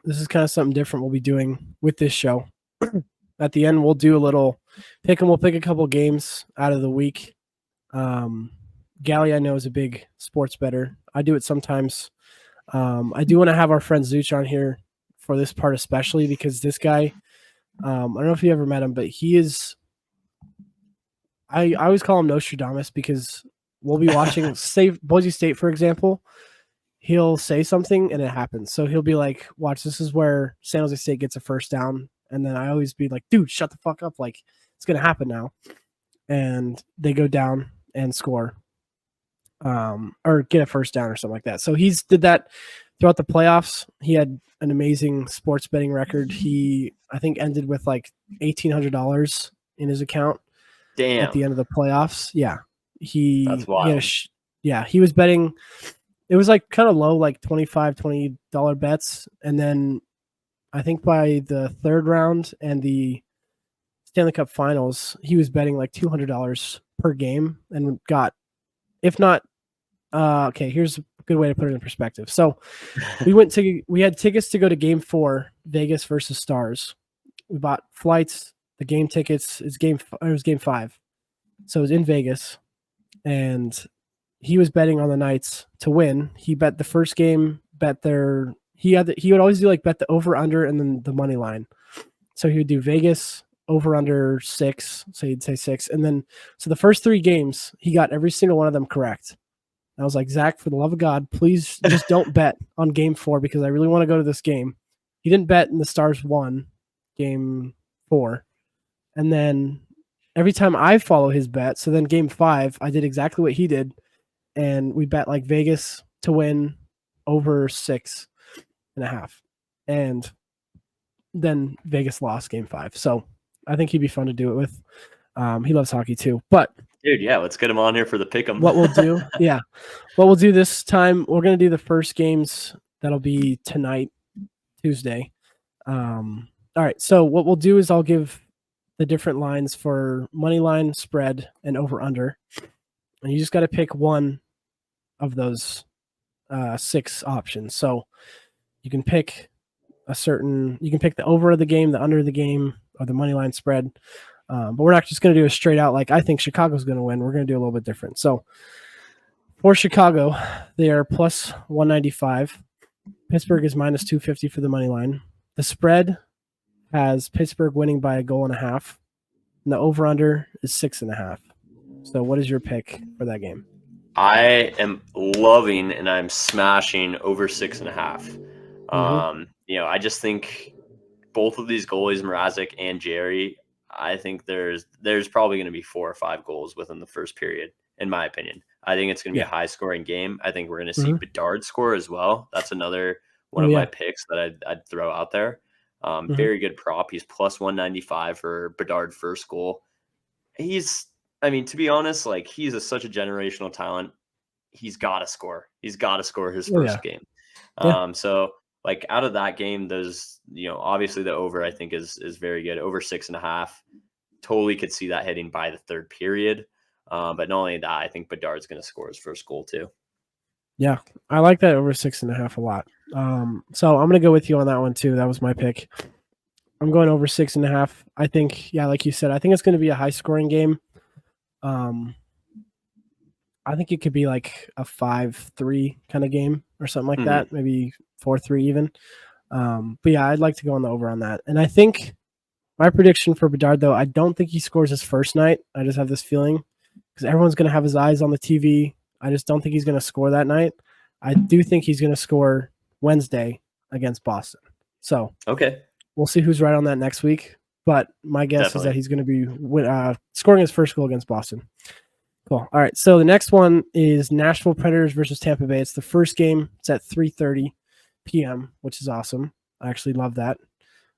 this is kind of something different we'll be doing with this show. At the end, we'll do a little pick'em. We'll pick a couple games out of the week. Galli, I know, is a big sports bettor. I do it sometimes. I do want to have our friend Zuch on here for this part especially because this guy, I don't know if you ever met him, but he is, I always call him Nostradamus because we'll be watching, say, Boise State, for example. He'll say something and it happens. So he'll be like, watch, this is where San Jose State gets a first down. And then I always be like, dude, shut the fuck up. Like, it's going to happen now. And they go down and score. Or get a first down or something like that. So he's did that throughout the playoffs. He had an amazing sports betting record. He, I think, ended with like $1,800 in his account. Damn. At the end of the playoffs. Yeah. That's wild. He was betting it was like kind of low, like $25, $20 bets. And then I think by the third round and the Stanley Cup Finals, he was betting like $200 per game and got, if not, okay, here's a good way to put it in perspective. So we had tickets to go to Game 4, Vegas versus Stars. We bought flights, the game tickets. It was Game 5, so it was in Vegas, and he was betting on the Knights to win. He bet the first game, he would always do like bet the over under and then the money line. So he would do Vegas over under 6, so he'd say 6, and then so the first 3 games he got every single one of them correct. I was like, Zach, for the love of God, please just don't bet on Game 4 because I really want to go to this game. He didn't bet, and the Stars won Game 4, and then every time I follow his bet, so then Game 5, I did exactly what he did, and we bet like Vegas to win over 6.5, and then Vegas lost Game 5. So I think he'd be fun to do it with. He loves hockey too, but dude, yeah, let's get him on here for the pick'em. What we'll do this time, we're gonna do the first games. That'll be tonight, Tuesday. All right. So what we'll do is I'll give the different lines for money line, spread, and over under, and you just got to pick one of those 6 options. So you can pick the over of the game, the under of the game, or the money line spread. But we're not just going to do a straight out like I think Chicago's going to win. We're going to do a little bit different. So for Chicago, they are plus 195. Pittsburgh is minus 250 for the money line. The spread has Pittsburgh winning by 1.5, and the over under is 6.5. So what is your pick for that game? I am loving and I'm smashing over 6.5. I just think both of these goalies, Mrazek and Jerry, I think there's probably going to be 4 or 5 goals within the first period, in my opinion. I think it's going to be a high-scoring game. I think we're going to see Bedard score as well. That's another one of my picks that I'd throw out there. Very good prop. He's plus 195 for Bedard first goal. To be honest, like he's such a generational talent. He's got to score. He's got to score his first game. So like out of that game, there's, obviously the over I think is very good. Over 6.5. Totally could see that hitting by the third period. But not only that, I think Bedard's going to score his first goal too. Yeah, I like that over 6.5 a lot. So I'm going to go with you on that one too. That was my pick. I'm going over 6.5. I think, like you said, I think it's going to be a high scoring game. I think it could be like a 5-3 kind of game or something like that. Maybe 4-3 even. But yeah, I'd like to go on the over on that. And I think my prediction for Bedard, though, I don't think he scores his first night. I just have this feeling because everyone's going to have his eyes on the TV. I just don't think he's going to score that night. I do think he's going to score Wednesday against Boston. So we'll see who's right on that next week. But my guess is that he's going to be scoring his first goal against Boston. Cool. All right. So the next one is Nashville Predators versus Tampa Bay. It's the first game. It's at 3:30 p.m., which is awesome. I actually love that.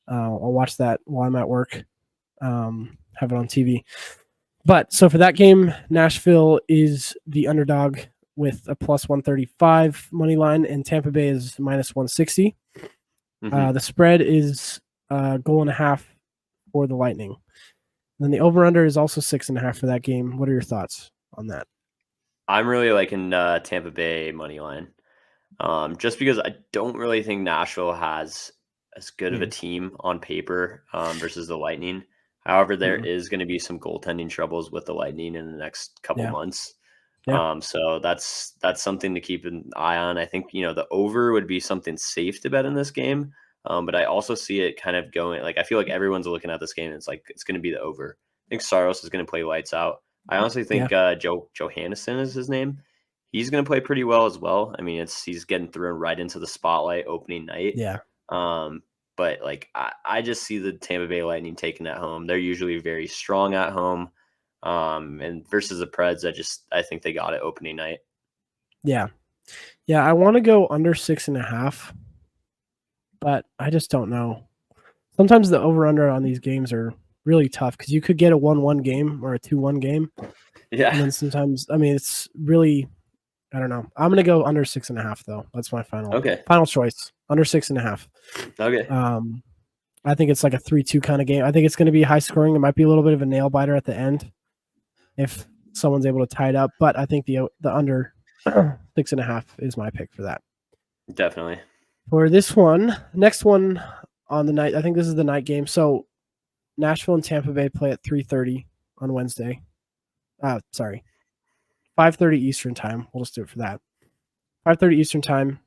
I'll watch that while I'm at work. Have it on TV. But so for that game, Nashville is the underdog with a plus 135 money line, and Tampa Bay is minus 160. The spread is 1.5 for the Lightning. And then the over-under is also 6.5 for that game. What are your thoughts on that? I'm really liking Tampa Bay money line, just because I don't really think Nashville has as good of a team on paper versus the Lightning. However, there is going to be some goaltending troubles with the Lightning in the next couple months. So that's something to keep an eye on. I think, the over would be something safe to bet in this game. But I also see it kind of going, like, I feel like everyone's looking at this game and it's like, it's going to be the over. I think Saros is going to play lights out. I honestly think Johannesson is his name. He's going to play pretty well as well. I mean, he's getting thrown right into the spotlight opening night. But like, I just see the Tampa Bay Lightning taking that home. They're usually very strong at home. And versus the Preds, I think they got it opening night. Yeah, I want to go under 6.5, but I just don't know. Sometimes the over-under on these games are really tough because you could get a 1-1 game or a 2-1 game. Yeah. And then sometimes, I mean, it's really I don't know. I'm gonna go under 6.5 though. That's my final choice. Under 6.5. Okay. I think it's like a 3-2 kind of game. I think it's going to be high scoring. It might be a little bit of a nail biter at the end if someone's able to tie it up. But I think the under 6.5 is my pick for that. Definitely. For this one, next one on the night, I think this is the night game. So Nashville and Tampa Bay play at 3:30 on Wednesday. 5:30 Eastern time. We'll just do it for that. 5:30 Eastern time.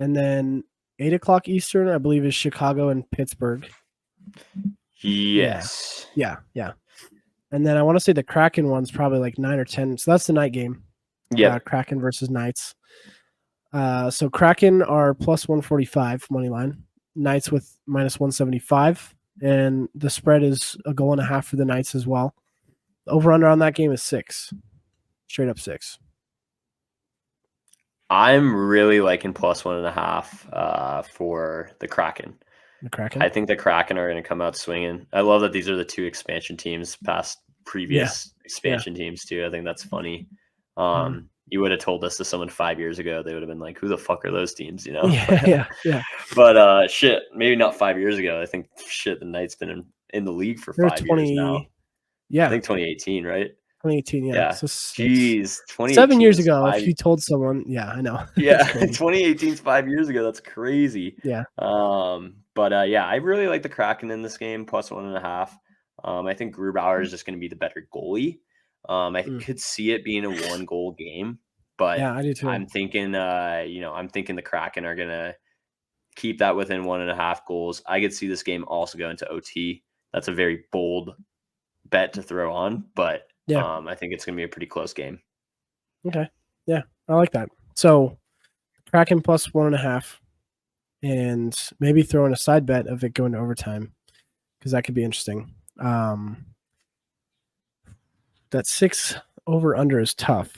And then 8 o'clock Eastern, I believe, is Chicago and Pittsburgh. Yes. Yeah. And then I want to say the Kraken one's probably like 9 or 10. So that's the night game. Yeah. Kraken versus Knights. So Kraken are plus 145 money line. Knights with minus 175. And the spread is a goal and a half for the Knights as well. The over-under on that game is 6. Straight up 6. I'm really liking plus 1.5 for the Kraken. The Kraken? I think the Kraken are going to come out swinging. I love that these are the 2 expansion teams past previous expansion teams too. I think that's funny. You would have told this to someone 5 years ago, they would have been like, who the fuck are those teams, you know? Yeah. But shit, maybe not 5 years ago. I think the Knights been in the league for 5 years now. Yeah. I think 2018, right? 2018, yeah. So jeez, 7 years ago, if you told someone, I know. Yeah, 2018 is 5 years ago. That's crazy. Yeah. But I really like the Kraken in this game, plus 1.5. I think Grubauer is just going to be the better goalie. I could see it being a 1-goal game, but yeah, I do too. I'm thinking, I'm thinking the Kraken are going to keep that within 1.5 goals. I could see this game also go into OT. That's a very bold bet to throw on, but I think it's going to be a pretty close game. Okay. Yeah, I like that. So Kraken plus 1.5, and maybe throw in a side bet of it going to overtime, because that could be interesting. That 6 over under is tough.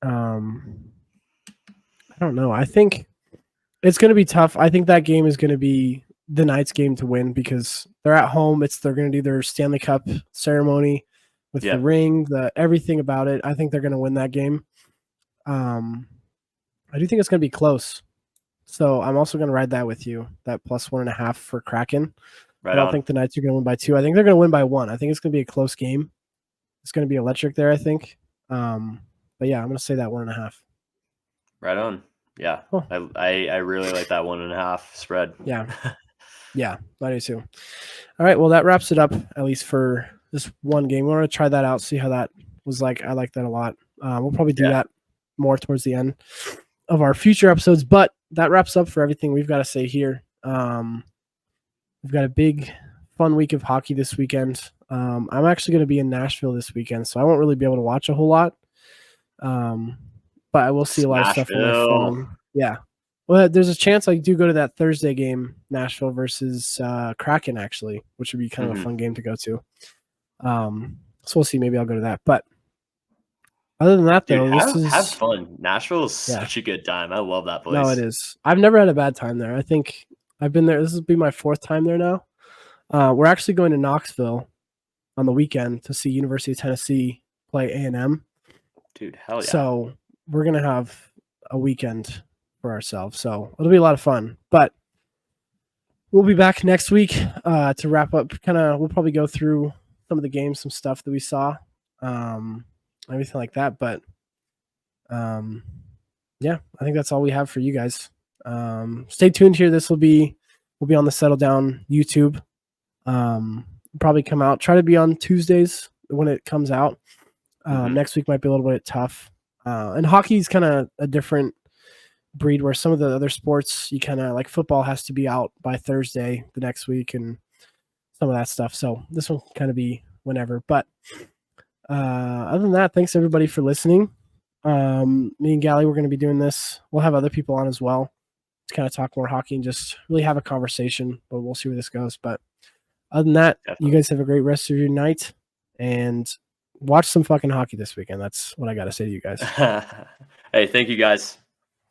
I don't know. I think it's going to be tough. I think that game is going to be the Knights game to win because they're at home. They're going to do their Stanley Cup ceremony with the ring, everything about it. I think they're going to win that game. I do think it's going to be close. So I'm also going to ride that with you, that plus 1.5 for Kraken. I don't think the Knights are going to win by 2. I think they're going to win by 1. I think it's going to be a close game. It's going to be electric there, I think. But yeah, I'm going to say that 1.5. Right on. Yeah. Cool. I really like that 1.5 spread. Yeah. Yeah, I do too. All right. Well, that wraps it up, at least for this one game. We want to try that out, see how that was like. I like that a lot. We'll probably do that more towards the end of our future episodes, but that wraps up for everything we've got to say here. We've got a big, fun week of hockey this weekend. I'm actually going to be in Nashville this weekend, so I won't really be able to watch a whole lot. But I will see a lot of stuff on my phone. Yeah. Well, there's a chance I do go to that Thursday game, Nashville versus Kraken, actually, which would be kind of a fun game to go to. So we'll see. Maybe I'll go to that. But other than that, though, have fun. Nashville is such a good time. I love that place. No, it is. I've never had a bad time there. I think I've been there. This will be my 4th time there now. We're actually going to Knoxville on the weekend to see University of Tennessee play A&M. Dude, hell yeah. So we're going to have a weekend for ourselves. So it'll be a lot of fun. But we'll be back next week to wrap up. We'll probably go through some of the games, some stuff that we saw, everything like that. But I think that's all we have for you guys. Stay tuned here. We'll be on the Settle Down YouTube. Probably come out. Try to be on Tuesdays when it comes out. Next week might be a little bit tough. And hockey's kind of a different breed where some of the other sports you kind of like football has to be out by Thursday the next week and some of that stuff. So this one kind of be whenever. But other than that, thanks everybody for listening. Me and Galli, we're going to be doing this. We'll have other people on as well to kind of talk more hockey and just really have a conversation, but we'll see where this goes. But other than that, You guys have a great rest of your night and watch some fucking hockey this weekend. That's what I got to say to you guys. Hey, thank you guys.